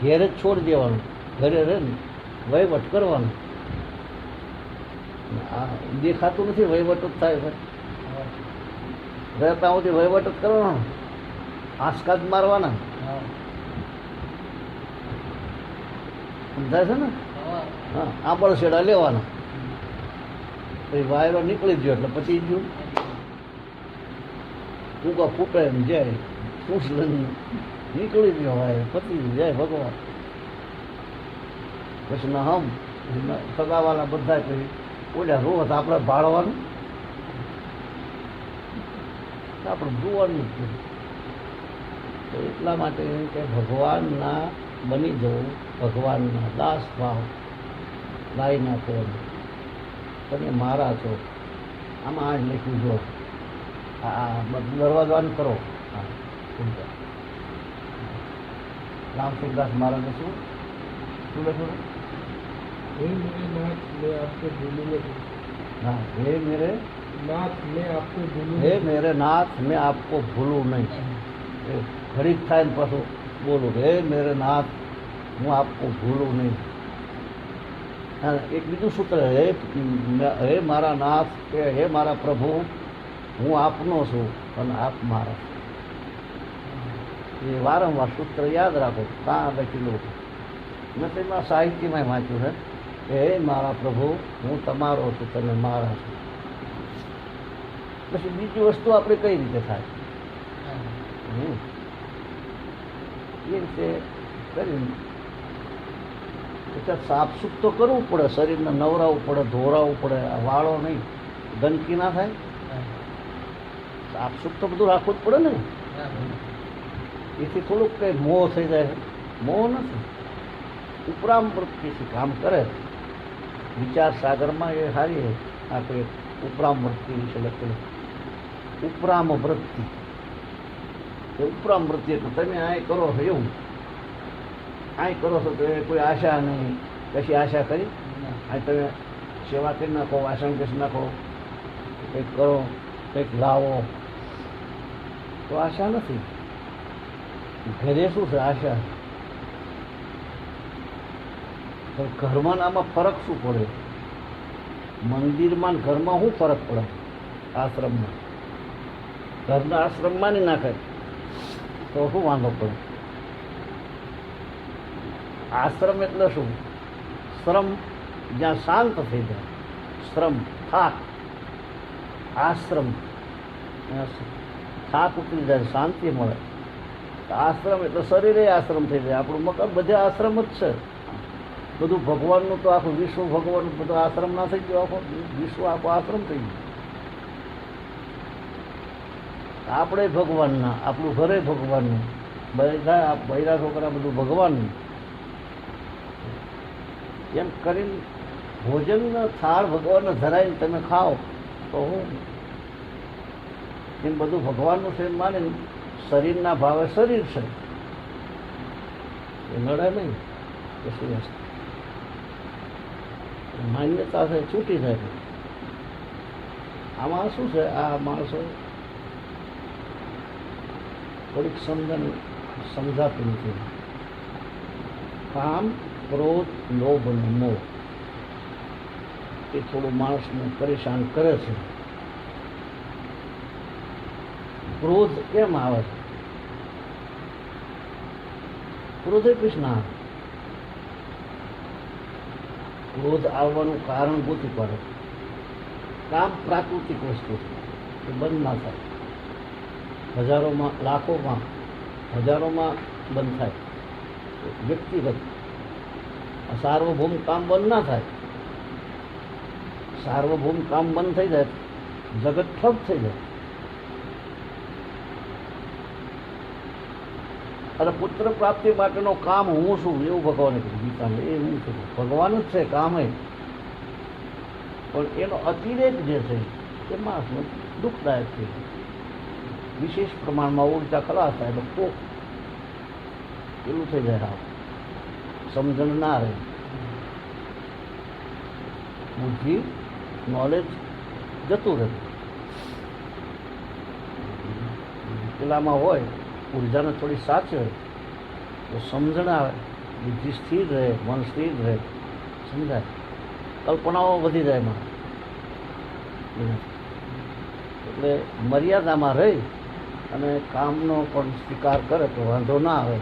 ઘેર જ છોડી દેવાનું, ઘરે રહે ને વહીવટ કરવાનો. આ દેખાતું નથી, વહીવટ જ થાય છે. રહેતા સુધી વહીવટ જ કરવાનો, આંસકા જ મારવાના. સમજાય છે ને? હા, આંબળ શેડા લેવાના, પછી વાયરો નીકળી ગયો એટલે પછી ગયું ટૂંકા ફૂટે એમ જાય, શું નીકળી ગયો વાયરો, પતી જાય ભગવાન. પછી ના હમ સગાવાલા બધા પછી ઓલા રોજ આપણે ભાળવાનું, આપણે જોવાનું જ નથી. તો એટલા માટે કે ભગવાનના બની જવું, ભગવાનના દાસ ભાવ લાવી નાખો. તમે મારા છો. આમાં આ જ લખ્યું જો, આ બધું દરવાજાનું કરો. હા, રામસુરદાસ મહારાજે શું લખ્યું? हे मेरे नाथ मैं आपको भूलूं नहीं. हाँ, हे मेरे नाथ मैं आपको भूलूं હે नहीं. મેરે નાથ મેં આપકો ભૂલું નહીં. એ ઘડીક થાય ને પાછું બોલું હે મેરે નાથ હું આપકો ભૂલું નહીં. અને એક બીજું સૂત્ર હે મારા નાથ કે હે મારા પ્રભુ હું આપનો છું અને આપ મારા. એ વારંવાર સૂત્ર યાદ રાખો, કાં લખેલું મેં તેમાં સાહિત્યમાં વાંચ્યું છે. હે મારા પ્રભુ હું તમારો છું, તમે મારા છો. પછી બીજી વસ્તુ આપણે કઈ રીતે થાય એ રીતે કરીને પછી સાફસૂફ તો કરવું પડે, શરીરને નવરાવવું પડે, ધોરાવવું પડે. આ વાળો નહીં, ગંદકી ના થાય, સાફસૂફ તો બધું રાખવું જ પડે ને. એથી થોડુંક કંઈ મોહ થઈ જાય. મોહ નથી, ઉપરામ વૃત્તિથી કામ કરે. વિચાર સાગરમાં એ સારી આપણે ઉપરામ વૃત્તિ વિશે લખેલું. ઉપરામ વૃત્તિ એ ઉપરામ વૃત્તિ એટલે તમે આ કરો છો એવું, આ કરો છો તો એ કોઈ આશા નહીં. કશી આશા કરી આ તમે સેવા કરી નાખો, વાસણ ઘસી નાખો, કંઈક કરો, કંઈક લાવો, તો આશા નથી. ઘરે શું છે આશા? ઘરમાં આમાં ફરક શું પડે? મંદિરમાં ઘરમાં શું ફરક પડે? આશ્રમમાં ઘરના આશ્રમમાં નહીં નાખે તો શું વાંધો પડે? આશ્રમ એટલે શું? શ્રમ જ્યાં શાંત થઈ જાય, શ્રમ થાક. આશ્રમ થાક ઉતરી જાય, શાંતિ મળે. આશ્રમ એટલે શરીરે આશ્રમ થઈ જાય. આપણું મકાન બધે આશ્રમ જ છે. બધું ભગવાનનું તો આખું વિશ્વ ભગવાનનું બધું આશ્રમ ના થઈ ગયું, આખો વિશ્વ આખો આશ્રમ થઈ ગયું. આપણે ભગવાનના, આપણું ઘરે ભગવાનનું, બધા બૈરા છોકરા બધું ભગવાનનું. એમ કરીને ભોજનનો થાળ ભગવાનને ધરાઈને તમે ખાઓ તો હું એમ બધું ભગવાનનું છે એમ માને. શરીરના ભાવે શરીર છે એ નડે નહીં. કશી વસ્તુ માન્યતા છે છૂટી જાય. આમાં શું છે, આ માણસો થોડીક સમજાતું નથી. કામ ક્રોધ, લોભ અને મોહ એ થોડું માણસને પરેશાન કરે છે. ક્રોધ કેમ આવે છે? ક્રોધ કૃષ્ણ આવે. ક્રોધ આવવાનું કારણ ગોતી પડે. કામ પ્રાકૃતિક વસ્તુ છે, એ બંધ ના થાય. હજારોમાં, લાખોમાં, હજારોમાં બંધ થાય. વ્યક્તિગત સાર્વભૌમ કામ બંધ ના થાય. સાર્વભૌમ કામ બંધ થઈ જાય, જગત ઠપ થઈ જાય. અને પુત્ર પ્રાપ્તિ માટેનો કામ હું છું એવું ભગવાને કીધું ગીતામાં. એ હું છું, ભગવાન જ છે કામ એ. પણ એનો અતિરેક જે છે એ માણસને દુઃખદાયક છે. વિશેષ પ્રમાણમાં ઉર્જા ખલાસ થાય તો કોક પેલું થઈ જાય. હા, સમજણ ના રહે. બુદ્ધિ, નોલેજ જતું રહે. પેલામાં હોય ઉર્જાને થોડી સાચવે તો સમજણ આવે, બુદ્ધિ સ્થિર રહે, મન સ્થિર રહે, સમજાય. કલ્પનાઓ વધી જાય એમાં. એટલે મર્યાદામાં રહી અને કામનો પણ સ્વીકાર કરે તો વાંધો ના આવે.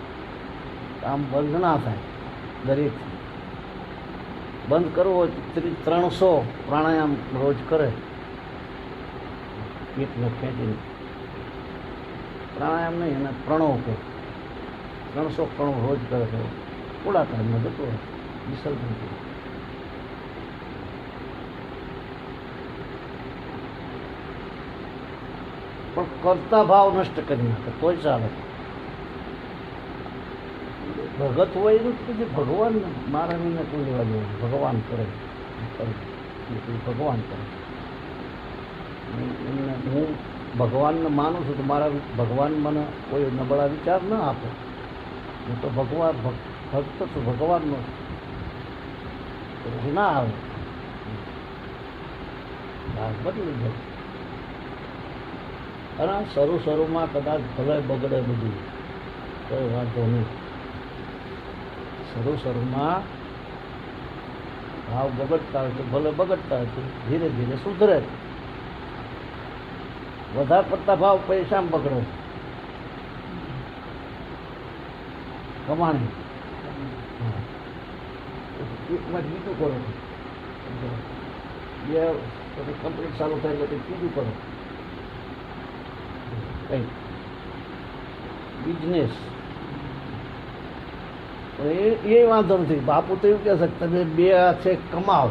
કામ બંધ ના થાય. દરેક બંધ કરવું હોય તો 300 પ્રાણાયામ રોજ કરે. પેટને ખેંચીને પ્રાણાયામ નહીં, એને પ્રણવ કહે. 300 પ્રણવ રોજ કરે તો થોડા ટાઈમમાં જતો હોય વિસર્જન કરે. પણ કરતા ભાવ નષ્ટ કરી નાખે તોય ચાલે. ભગત હોય એનું પછી ભગવાન મારા વિના કોઈ લેવા દેવું. ભગવાન કરે, ભગવાન કરે. એમને હું ભગવાનને માનું છું તો મારા ભગવાન મને કોઈ નબળા વિચાર ન આપે. હું તો ભગવાન ભક્ત છું ભગવાનનો, પછી ના આવે. બદલી જાય. અને શરૂમાં કદાચ ભલે બગડે બધું, કોઈ વાંધો નહીં. શરૂમાં ભાવ બગડતા હોય તો ભલે બગડતા હોય તો ધીરે ધીરે સુધરે. વધારે પડતા ભાવ પૈસામાં બગડે. કમાણી એકમાં બીજું કરો, બે પછી કમ્પ્લીટ ચાલુ થાય એટલે ત્રીજું કરો. કંઈ બિઝનેસ એ વાંધો નથી. બાપુ તો એવું કહે છે કે તમે બે હાથે કમાઓ.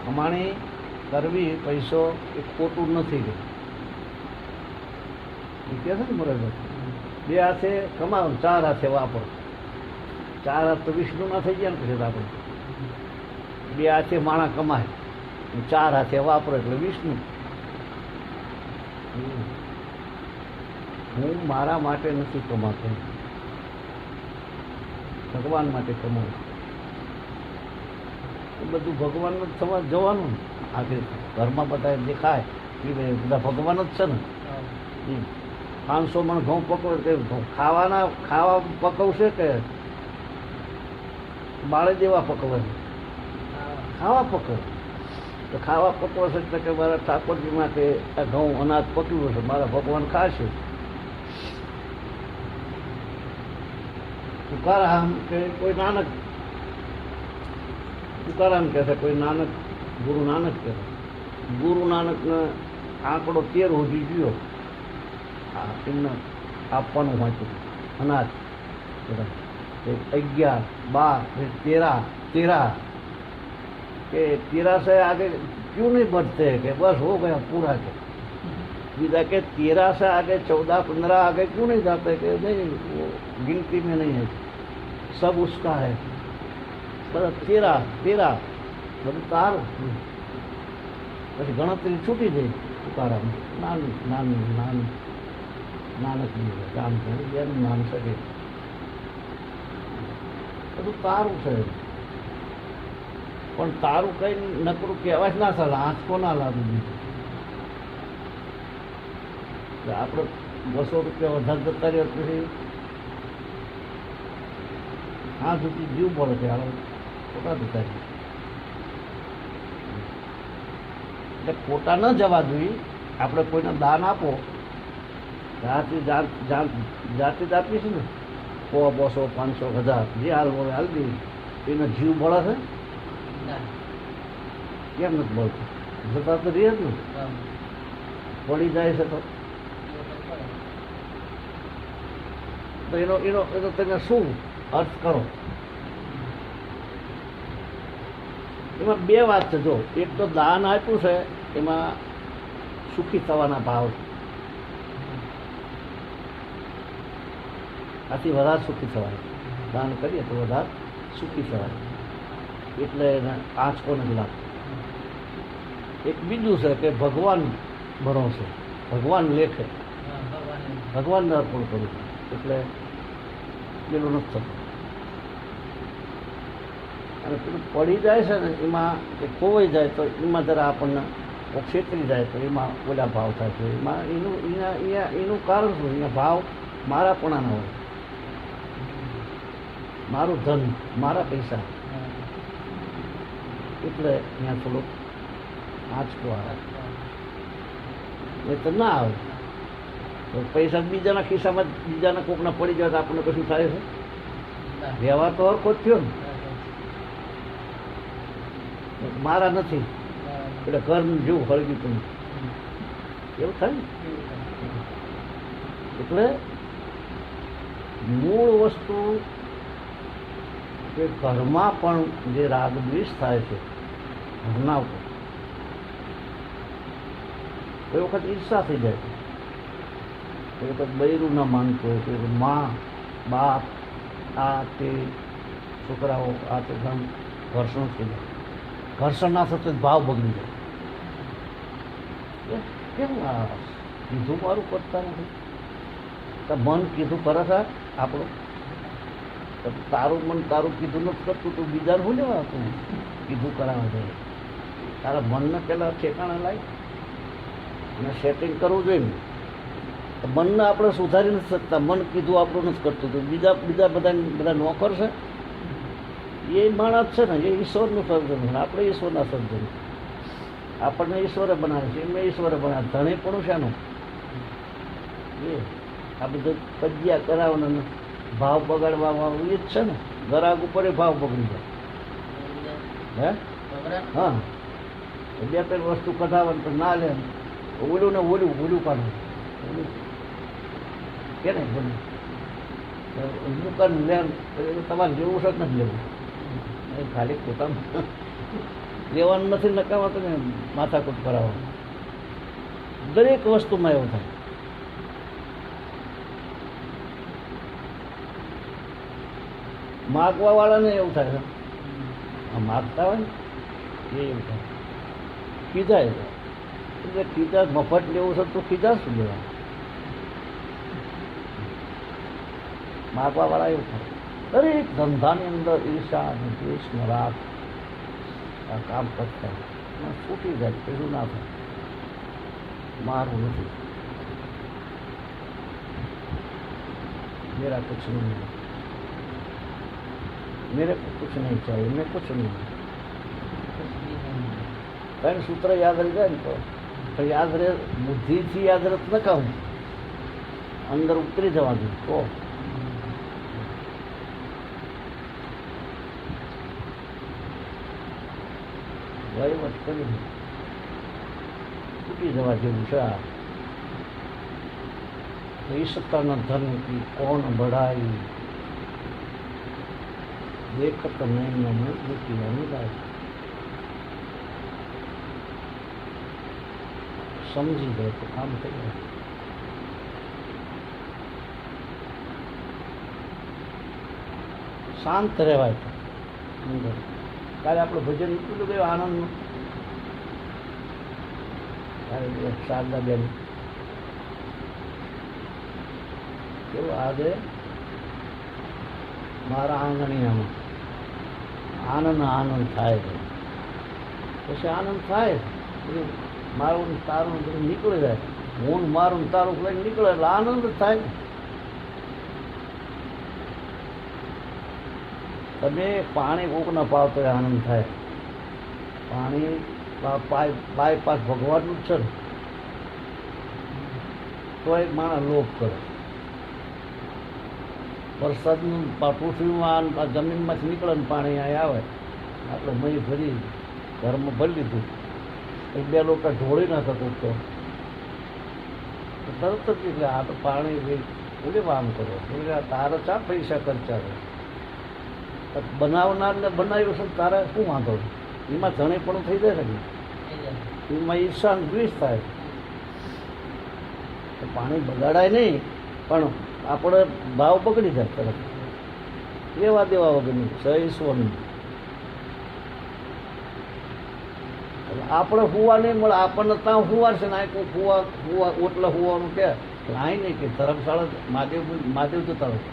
કમાણી કરવી, પૈસો એ ખોટું નથી. એ કહે છે ને બરાબર. બે હાથે કમાવો, 4 હાથે વાપરો. 4 હાથ તો વિષ્ણુના થઈ ગયા ને પછી આપણે. બે હાથે માણા કમાય, 4 હાથે વાપરો એટલે વિષ્ણુ. હું મારા માટે નથી કમાતો, ભગવાન માટે કમાવું. એ બધું ભગવાનનું જ થવા જવાનું. આખી ઘરમાં બધા દેખાય કે ભાઈ બધા ભગવાન જ છે ને. 500 મણ ઘઉં પકવે તે ખાવા પકવશે કે બાળે દેવા પકવે? ખાવા પકવે. તો ખાવા પકવશે એટલે કે મારા ઠાકોરજી માટે આ ઘઉં અનાજ પકવ્યું છે, મારા ભગવાન ખાશે. તુકારામ કે કોઈ નાનક, તુકારામ કહે છે, કોઈ નાનક, ગુરુ નાનક કહે છે. ગુરુ નાનકને આંકડો 13 સુધી ગયો. એમને આપવાનું હોય છે અનાજ. 11, 12, 13 કે 13 से आगे क्यों नहीं बढ़ते कि बस हो गया पूरा के. सीधा के 13 से आगे 14, 15 आगे क्यों नहीं जाते कि नहीं वो गिनती में नहीं है, सब उसका है. बस 13 બધું તારું. પછી ગણતરી છૂટી જાય. તુકારામ નાનક કામ કરે એનું નામ શકે. બધું તારું છે. પણ તારું કઈ નકરું કહેવાય જ ના ચાલે. આંચકો ના લાવી દીધું. આપણે 200 રૂપિયા વધારે જતા રહ્યો પછી આ સુધી જીવ બોલે છે હાલ ખોટા જતા રહે. એટલે ખોટા ન જવા જોઈએ. આપણે કોઈને દાન આપો જાતિ જ આપીશું ને 100, 200, 500, 1000 જે હાલ બોલે હાલ દઈએ. એનો જીવ બળે છે કેમ નથી બળતું? જતા તો રહે જ ને. પડી જાય છે તો એનો તમે શું અર્થ કરો? એમાં બે વાત છે. જો એક તો દાન આપ્યું છે એમાં સુખી થવાના ભાવ છે. આથી વધારે સુખી થવાય. દાન કરીએ તો વધારે સુખી થવાય એટલે એને આંચકો નથી લાગતો. એક બીજું છે કે ભગવાન ભરોસે, ભગવાન લેખે, ભગવાનને અર્પણ કરું એટલે પેલું નથી થતું. અને પેલું પડી જાય છે ને એમાં એ ખોવાઈ જાય તો એમાં જરા આપણને છેતરી જાય તો એમાં ઓલા ભાવ થાય છે. એમાં એનું કારણ શું? અહીંયા ભાવ મારાપણાના હોય. મારું ધન, મારા પૈસા, એટલે અહીંયા થોડુંક આંચકો આવે. એ તો ના આવે. તો પૈસા બીજાના ખિસ્સામાં બીજાના કોકના પડી જાય તો આપણને કશું થાય છે? વ્યવહાર તો હરખો જ થયો ને. મારા નથી એટલે ઘર જેવું હળગી તું એવું થાય ને. એટલે મૂળ વસ્તુ કે ઘરમાં પણ જે રાગ દ્વેષ થાય છે ઘરના ઉપર, કોઈ વખત ઈર્ષા થઈ જાય છે, કોઈ વખત બૈરું ન માનતો હોય, કોઈ વખત મા બાપ આ તે છોકરાઓ આ તે ઘર્ષણ થઈ જાય. ઘર્ષણ ના થતું ભાવ બગડી જાય. કેમ આ કીધું મારું કરતા નથી? તો મન કીધું કરે છે આપણું. તારું મન તારું કીધું નથી કરતું તો બીજાને શું લેવા તું કીધું કરાવે છે? તારા મનને પહેલાં ઠેકાણે લાવી અને સેટિંગ કરવું જોઈએ ને. મનને આપણે સુધારી નથી શકતા. મન કીધું આપણું નથી કરતું તો બીજા બધા નોકર છે. એ માણસ છે ને એ ઈશ્વરનું સર્જન છે. આપણે ઈશ્વરના સર્જન. આપણને ઈશ્વરે બનાવે છે, એમને ઈશ્વરે બનાવે. ધણી પણ છે એનું એ આ બધું કજિયા કરાવવાના ભાવ બગાડવામાં એ જ છે ને. ગરાગ ઉપર એ ભાવ બગડી જાય. હા, 2-3 વસ્તુ કઢાવવાની તો ના લે. ઓલું ને ઓલું કાઢવું કે ને બધું દુકાન લે તમારે જેવું છે નથી લેવું. ખાલી પોતાનું લેવાનું નથી નકામાં તમે માથાકૂટ કરાવો. દરેક વસ્તુમાં એવું થાય. માગવા વાળાને એવું થાય છે. આ માગતા હોય ને એ એવું થાય. ખીજાય એટલે ખીજા મફત લેવું છે તો ખીજા શું લેવા? માગવા વાળા એવું થાય. દરેક ધંધાની અંદર ઈર્ષા અને દ્વેષનો રાગ આ કામ કરતા છૂટી જાય. પેલું ના થાય. મારું નથી, मेरा कुछ नहीं है, मेरे को कुछ नहीं चाहिए, मैं कुछ नहीं. कारण सूत्र याद रह जाए तो याद रहे. बुद्धिથી યાદ રત ન કહું, અંદર ઉતરી જવા દઉં તો વહીવટ કરી ઉતરી જવા જેવું છે. એ સત્તાના ધર્મ કી કોણ બઢાઈ, દેખત નહીં મને દુખી અનુદાય. સમજી જાય તો કામ થઈ જાય. શાંત રહેવાય તો અંદર. કાલે આપણું ભજન નીકળ્યું ગયું આનંદનું. કાલે શારદાબેન કેવું આજે મારા આંગણીયામાં આનંદ થાય છે. પછી આનંદ થાય મારું તારું બધું નીકળી જાય. હું મારું તારું લઈને નીકળે એટલે આનંદ જ થાય. તમે પાણી કોક ન પાવતો હોય આનંદ થાય. પાણી બાયપાસ ભગવાનનું જ છે ને, તો એક માણસ લોભ કરે. વરસાદનું પૃથ્વીમાં જમીનમાંથી નીકળે ને પાણી અહીં આવે, આપણે મહી ભરી ઘરમાં ભરી લીધું, એક બે લોકો ઢોળી ના થતું તો તરત જ એટલે આ તો પાણી બોલે આમ કરો બોલે તારે ચા પૈસા ખર્ચા છે. બનાવનારને બનાવ્યું છે તારે શું વાંધો? એમાં ધણી પણ થઈ જાય ને, એમાં ઈર્ષા દ્વેષ થાય. પાણી બગાડાય નહીં, પણ આપણે ભાવ બગડી જાય તરત. લેવા દેવા વગરની સહીશ્વરની આપણે હુવા નહીં મળે. આપણને ત્યાં હુવાર છે ને આ કોઈ હુવા ઓટલે હુવાનું કે લાઈ નહીં કે ધર્મશાળા મહાદેવ જતા હોય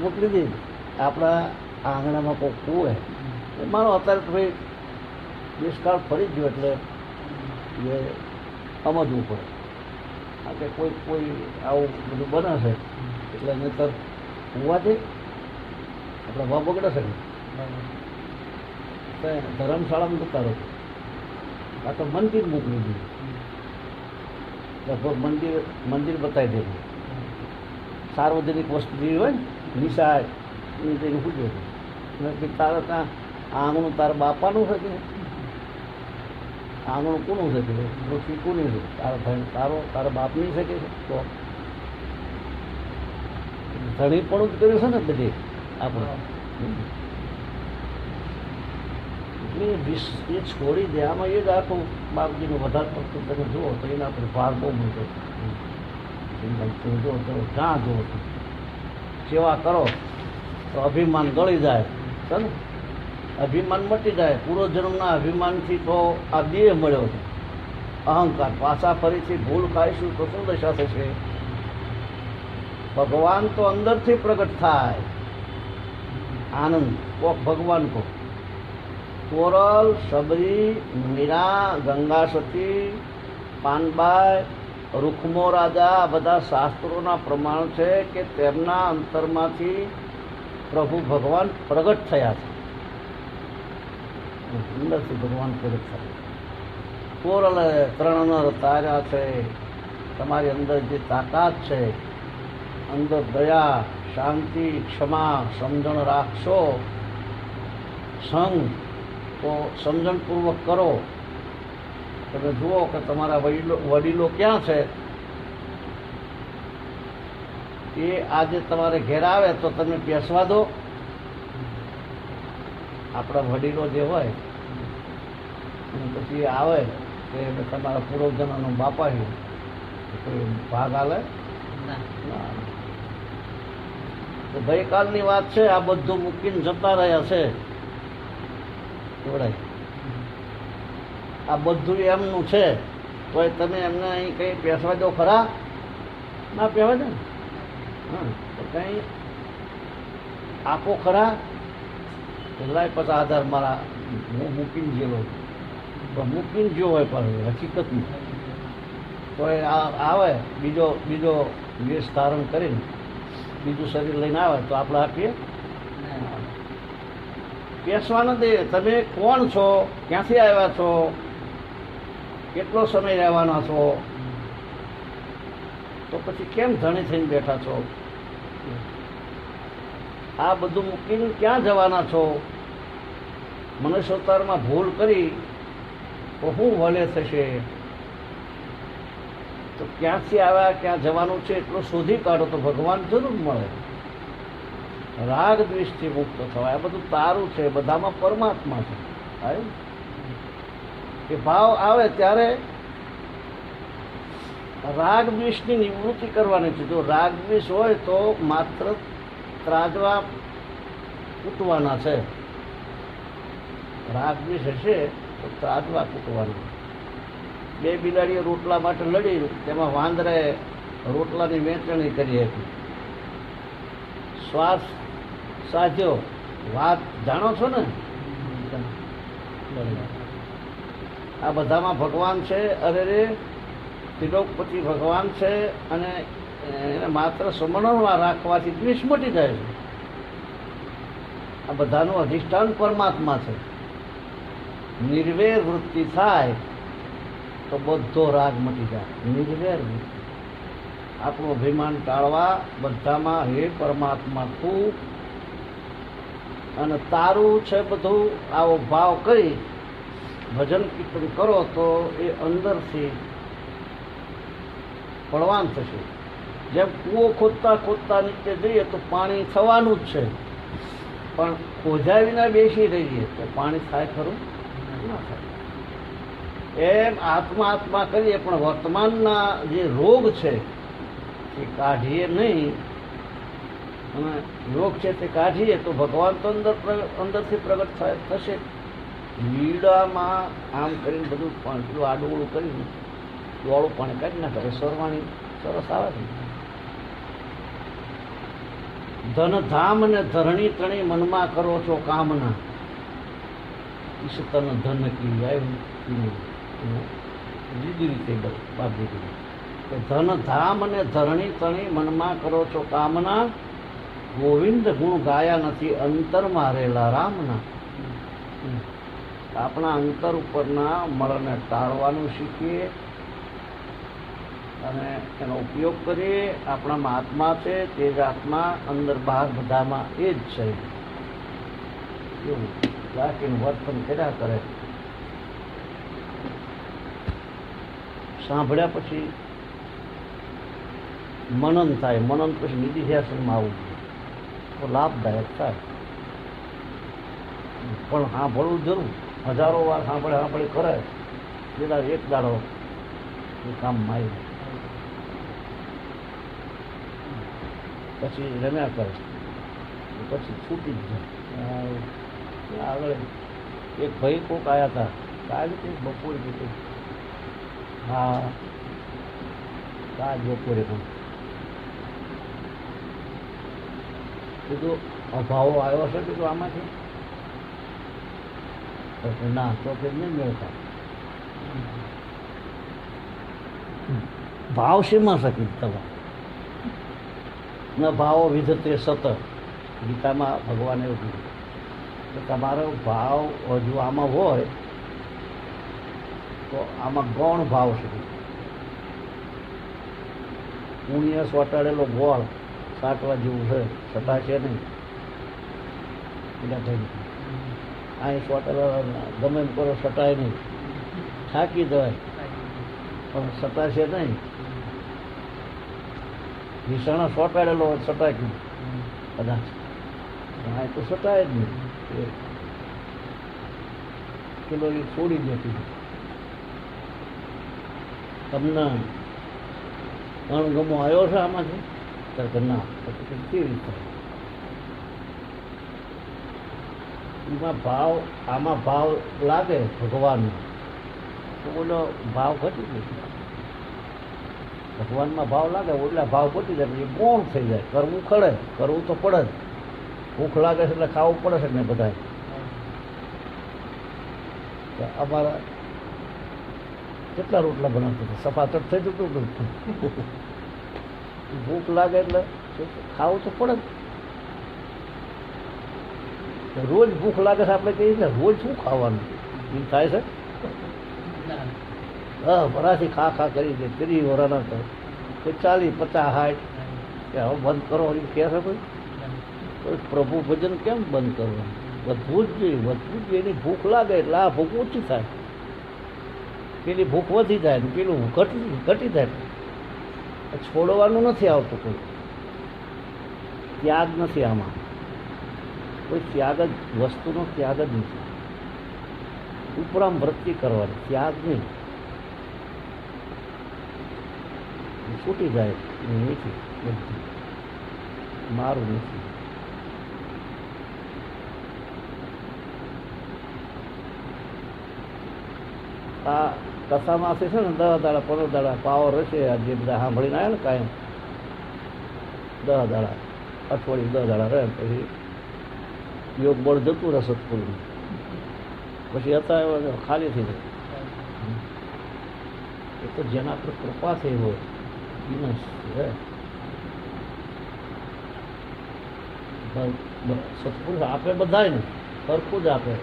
મોકલી દે. આપણા આંગણામાં કોઈ કુએ માનો અત્યારે તો ભાઈ દેશકાળ ફરી ગયો એટલે એ સમજવું પડે. આ કે કોઈ આવું બધું બને છે એટલે નહીતર હોવાથી આપણે ભાવ બગડે છે ને. ધર્મશાળામાં જતા રહો, આ તો મંદિર મોકલી દીધું, લગભગ મંદિર બતાવી દેવું. સાર્વજનિક વસ્તુ જેવી હોય ને નિશાળ એને પૂછ્યું હતું તારે ત્યાં આંગણું તારા બાપાનું છે કે આંગણું કોનું છે કે પૃથ્વી કોની છે? તારા બાપની છે કે તો ધણી પણ જ કર્યું છે ને બધી આપણે. એ છોડી દે. આમાં એ જ આખું બાપજીનું વધારે પડતું તમે જુઓ તો એના પર ભાર બહુ મોટો જુઓ તો ક્યાં જુઓ સેવા કરો તો અભિમાન ગળી જાય છે ને, અભિમાન મટી જાય. પૂર્વજન્મના અભિમાનથી તો આ દેહ મળ્યો છે અહંકાર. પાછા ફરીથી ભૂલ ખાઈશું તો શું દશા થશે? ભગવાન તો અંદરથી પ્રગટ થાય. આનંદ કોક ભગવાન કો કોરલ, સબરી, મીરા, ગંગા સતી, પાનબાઈ, રૂખમો રાજા આ બધા શાસ્ત્રોના પ્રમાણ છે કે તેમના અંતરમાંથી પ્રભુ ભગવાન પ્રગટ થયા છે. અંદરથી ભગવાન પ્રગટ થયા. કોરલ ત્રણ નર તાર્યા છે. તમારી અંદર જે તાકાત છે, અંદર દયા, શાંતિ, ક્ષમા, સમજણ રાખશો, સંગ તો સમજણપૂર્વક કરો. તમે જુઓ કે તમારા વડીલો ક્યાં છે. એ આજે તમારે ઘેર આવે તો તમે બેસવા દો. આપણા વડીલો જે હોય અને પછી આવે કે તમારા પૂર્વજનોનો બાપા છે કોઈ ભાગ આલે ના. તો ગઈકાલની વાત છે, આ બધું મૂકીને જતા રહ્યા છે. આ બધું એમનું છે તો તમે એમને અહીં કંઈ પેસવા દો ખરા? ના પહેવા દે ને. હા તો કંઈ આપો ખરા? લાય પછી આધાર મારા હું મૂકીને ગયેલો તો મૂકીને ગયો હોય પણ હકીકતનું તો એ આવે બીજો વેશ ધારણ કરીને બીજું શરીર લઈને આવે તો આપણે આપીએ? બેસવા ન દે. તમે કોણ છો? ક્યાંથી આવ્યા છો? કેટલો સમય રહેવાના છો? તો પછી કેમ ધણી થઈને બેઠા છો? આ બધું મૂકીને ક્યાં જવાના છો? મનુષ્ય અવતારમાં ભૂલ કરી તો શું વલે થશે? તો ક્યાંથી આવ્યા, ક્યાં જવાનું છે એટલું શોધી કાઢો તો ભગવાન જરૂર મળે. રાગ દ્વેષથી મુક્ત થવાય. આ બધું તારું છે, બધામાં પરમાત્મા છે. એ ભાવ આવે ત્યારે રાગ દ્વેષની નિવૃત્તિ કરવાની છે. જો રાગ દ્વેષ હોય તો માત્ર ત્રાજવા કૂટવાના છે. રાગ દ્વેષ હશે તો ત્રાજવા કૂટવાના. બે બિલાડીઓ રોટલા માટે લડી, તેમાં વાંદરે રોટલાની વહેંચણી કરી હતી. શ્વાસ સાધ્યો. વાત જાણો છો ને? આ બધામાં ભગવાન છે. અરે રે ત્રિલોકપતિ ભગવાન છે અને એને માત્ર સ્મરણમાં રાખવાથી દ્વેષ મટી જાય છે. આ બધાનું અધિષ્ઠાન પરમાત્મા છે. નિર્વેર વૃત્તિ થાય તો બધો રાગ મટી જાય. નિર્વેર વૃત્તિ, આપણું અભિમાન ટાળવા, બધામાં હે પરમાત્મા તું અને તારું છે બધું, આવો ભાવ કરી ભજન કીર્તન કરો તો એ અંદરથી પડવાન થશે. જેમ કૂવો ખોદતા ખોદતા નીચે જઈએ તો પાણી થવાનું જ છે, પણ ખોજા વિના બેસી રહીએ તો પાણી થાય ખરું? ના થાય. એમ આત્મા આત્મા કરીએ પણ વર્તમાનના જે રોગ છે એ કાઢીએ નહીં, અને રોગ છે તે કાઢીએ તો ભગવાન તો અંદરથી પ્રગટ થશે. વીડામાં આમ કરીને બધું પેલું આડું કરીને વાળું પાણી કાઢી નાખે, સરવાણી સરસ આવે છે. ધન ધામ ને ધરણી તણી મનમાં કરો છો કામના, ઈશ તન ધન કી આવ્યું બીજી રીતે બાપ દીકરી. ધન ધામ અને ધરણી તણી મનમાં કરો છો કામના, ગોવિંદ ગુણ ગાયા નથી અંતરમાં રહેલા રામના. આપણા અંતર ઉપરના મળને ટાળવાનું શીખીએ અને એનો ઉપયોગ કરીએ. આપણામાં આત્મા છે, તે જ આત્મા અંદર બહાર બધામાં એ જ છે. એવું રાખીને વર્તન કર્યા કરે. સાંભળ્યા પછી મનન થાય. મનન પછી નિધિધ્યાસનમાં આવવું તો લાભદાયક થાય. પણ સાંભળવું જરૂર. હજારો વાર સાંભળે કરે પેલા એક દાડો એ કામમાં આવ્યું, પછી રમ્યા કરે, પછી છૂટી જ જાય. આગળ એક ભાઈ કોક આવ્યા હતા, કાલ કે બપોરે કીધું, હા કાલ બપોરે પણ કીધું અભાવો આવ્યો છે, કીધું આમાંથી ના તો કે નહીં મેળતા. ભાવ શેમાં શકી તમે ન ભાવો વિધતે સત. ગીતામાં ભગવાને એવું કીધું કે તમારો ભાવ હજુ આમાં હોય તો આમાં ગૌણ ભાવ છે. પુણ્ય સોટાડેલો ગોળ સાટવા જેવું છે, સટાશે નહીં. એટલે થઈ અહીં સોટાડેલા ગમે એમ કરો સટાય નહીં, થાકી જવાય પણ સટાશે નહીં. ભીષણ સોટાડેલો હોય સટાય ગયું કદાચ, અહીં તો સટાય જ નહીં. પેલો એ છોડી દેતી તમને અણગમો આવ્યો છે આમાંથી? ત્યારે કે ના. કેવી રીતે એમાં ભાવ, આમાં ભાવ લાગે ભગવાનનો તો બોલો ભાવ ઘટી જાય. ભગવાનમાં ભાવ લાગે એટલે ભાવ ઘટી જાય, પછી ગૌણ થઈ જાય. કરવું ખડે, કરવું તો પડે જ. ભૂખ લાગે છે એટલે ખાવું પડે છે ને બધા. અમારા કેટલા રોટલા બનાવતા હતા, સફાચટ થઈ જતું હતું. ભૂખ લાગે એટલે ખાવું તો પડે જ. રોજ ભૂખ લાગે છે આપણે કહીએ ને રોજ શું ખાવાનું એ થાય છે? હા, બરાથી ખા ખા કરી દે. 30 વર્ષના તો 40, 50, 60 કે હવે બંધ કરો એ કહે છે કોઈ? પ્રભુ ભજન કેમ બંધ કરવાનું? વધવું જ જોઈએ, વધવું જ જોઈએ. એની ભૂખ લાગે એટલે આ ભૂખ ઓછી થાય, પેલી ભૂખ વધી જાય ને પેલું ઘટી જાય. છોડવાનું નથી આવતું કોઈ. ત્યાગ નથી આમાં. કોઈ ત્યાગ જ, વસ્તુનો ત્યાગ જ નથી. ઉપરામ વૃત્તિ કરવાની, ત્યાગ નહીં. છૂટી જાય નથી, બધું મારું નથી. આ કથામાંથી છે ને 10 દાડા 15 દાડા પાવર હશે. આ જે બધા સાંભળીને આવ્યા ને કાયમ 10 દાડા, અઠવાડિયું 10 દાડા રહે પછી યોગ બળ જતું રહે સત્પુરનું. પછી હતા ખાલી થઈ જાય. એ તો જેના પર કૃપા થઈ હોય એને રહે. સત્પુરુષ આપે બધાને સરખું જ આપે,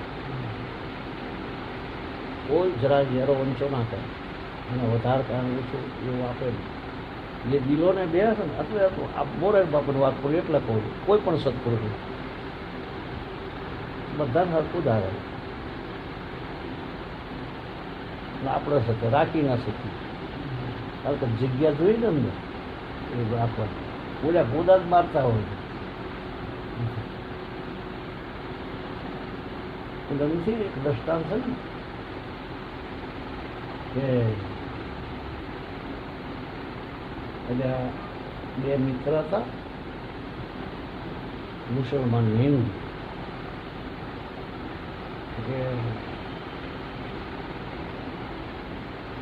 કોઈ જરા ઝેરો વંચો ના કરે અને વધારે કારણ ઓછું એવું આપે નહીં. જે દિલોને બે છે ને એટલે આ મોરારી બાપુની વાત કરું એટલે કહું છું, કોઈ પણ સત્પુરુષ બધાને સરખું જ આવે. આપણે શકે રાખી ના શકીએ, કારણ કે જગ્યા જોઈ ને અમને એ રાખવા બોલ્યા ગોદા જ મારતા હોય છે. નથી એક દ્રષ્ટાંત છે ને કે એટલે બે મિત્ર હતા, મુસલમાન હિન્દુ, કે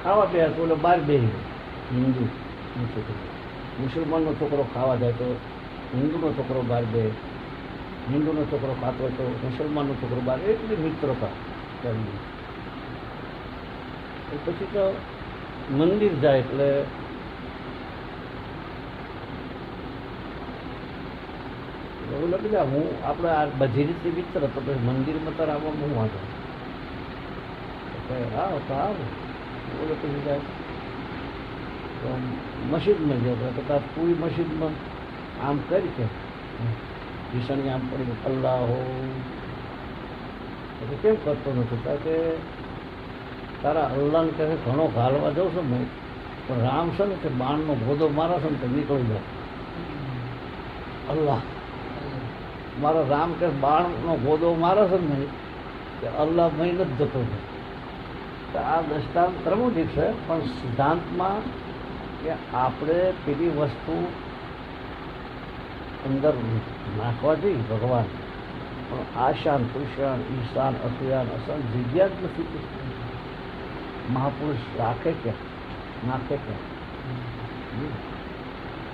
ખાવા બે તો એટલે બહાર બે હિન્દુ છોકરો, મુસલમાનનો છોકરો ખાવા જાય તો હિન્દુનો છોકરો બહાર બે, હિન્દુનો છોકરો ખાતો હોય તો મુસલમાનનો છોકરો બહાર, એટલી મિત્રતા કરી. પછી તો મંદિર જાય એટલે એવું લાગે કે હું આપણે આ બધી રીતે મિત્ર તો પછી મંદિરમાં તાર આવવામાં હું વાંધો આવો તો આવો બોલે. પછી જાય તો મસ્જિદમાં ગયા તો તાર પૂરી મસ્જિદમાં આમ કરી કે ભીષણી આમ પડી અલ્લાહ હો, પછી કેમ કરતો નથી? કારણ કે તારા અલ્લાહને કહે ઘણો ઘાલવા જાઉં છું મેં, પણ રામ છે ને કે બાણનો ગોદો મારા છે ને તો નીકળી જાય. અલ્લાહ મારા રામ કે બાણનો ગોદો મારે છે ને કે અલ્લાહ મહી નથી જતો. તો આ દ્રષ્ટાંત ક્રમોદિક છે, પણ સિદ્ધાંતમાં કે આપણે પેલી વસ્તુ અંદર નાખવા જોઈએ ભગવાન, પણ આશાન તુષાન ઈશાન અસુયાન અસાન જગ્યા જ નથી. મહાપુરુષ રાખે ક્યાં, નાખે ક્યાં?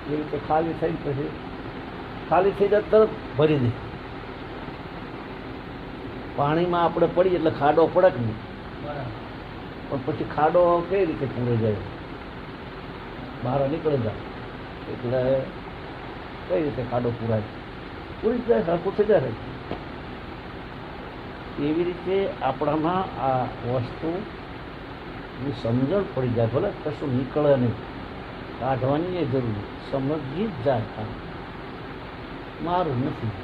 એ રીતે ખાલી થઈ પછી ખાલી થઈ જાય તરત ભરી દે. પાણીમાં આપણે પડીએ એટલે ખાડો પડે જ નહીં, પણ પછી ખાડો કઈ રીતે પૂરે જાય? બહાર નીકળી જાય એટલે કઈ રીતે ખાડો પૂરાય? પૂરી જાય, સરખું થઈ જાય. એવી રીતે આપણામાં આ વસ્તુની સમજણ પડી જાય, ભલે કશું નીકળે નહીં, કાઢવાની એ જરૂરી, સમજી જ જાય મારું નથી.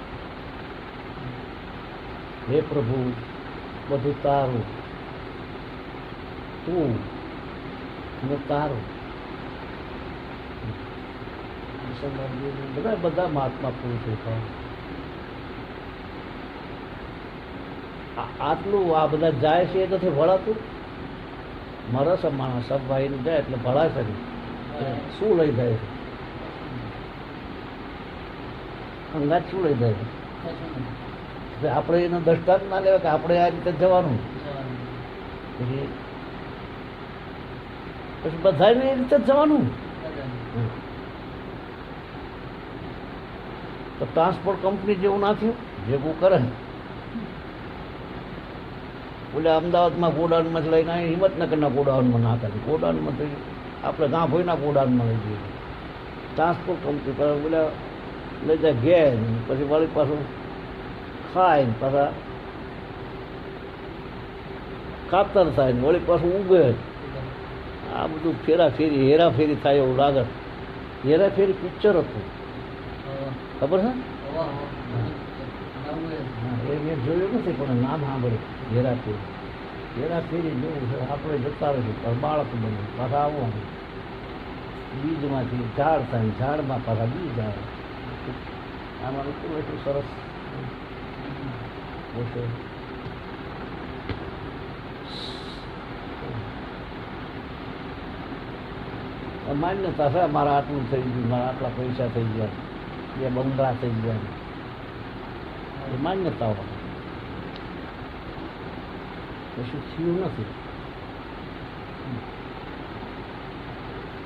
હે પ્રભુ બધું તારું, તું અને તારું. બધા બધા મહાત્મા પુરુષો આટલું આ બધા જાય છે એ નથી ભળાતું. મરસ માણસ સબ ભાઈને જાય એટલે ભળાય છે. શું લઈ જાય છે? અંગાત શું લઈ જાય છે? આપણે એનો દ્રષ્ટાંત ના લેવા કે આપણે આ રીતે જવાનું. પછી બધાને એ રીતે જ જવાનું. તો ટ્રાન્સપોર્ટ કંપની જેવું ના થયું, ભેગું કરે. બોલે અમદાવાદમાં ગોડાઉનમાં લઈને આવી, હિંમતનગરના ગોડાઉનમાં ના કરે. ગોડાઉનમાં તો આપણે ગાં ભોયના ગોડાઉનમાં લઈ જઈએ. ટ્રાન્સપોર્ટ કંપની પર બોલે લઈ જાય ઘેર, પછી વળી પાછું ખાય, પાછા ખાતર થાય ને વળી પાછું ઉગે. આ બધું ફેરાફેરી હેરાફેરી થાય એવું લાગે. હેરાફેરી પિક્ચર હતું, ખબર છે? એ મેં જોયું નથી પણ નામ સાંભળ્યું. હેરાફેરી હેરાફેરી જોવું છે. આપણે જતા રહીશું પણ બાળક બને પાછા આવવાનું. બીજમાંથી ઝાડ થાય, ઝાડમાં પાછા બીજ આવે. આમાં એટલું એટલું સરસ હશે. માન્યતા છે મારા આટલું થઈ ગયું, મારા આટલા પૈસા થઈ ગયા, બે બંગલા થઈ ગયા, એ માન્યતાઓ. કશું થયું નથી.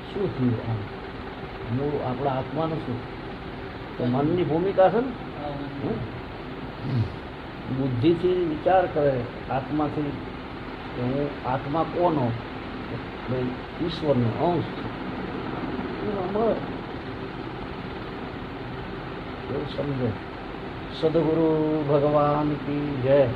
શું થયું? આમ મૂળ આપણા આત્માનું શું? તો મનની ભૂમિકા છે ને. બુદ્ધિથી વિચાર કરે આત્માથી કે હું આત્મા કોનો? ભાઈ ઈશ્વરનો અંશ છે. એવું સમજે સદગુરુ ભગવાન કી જય.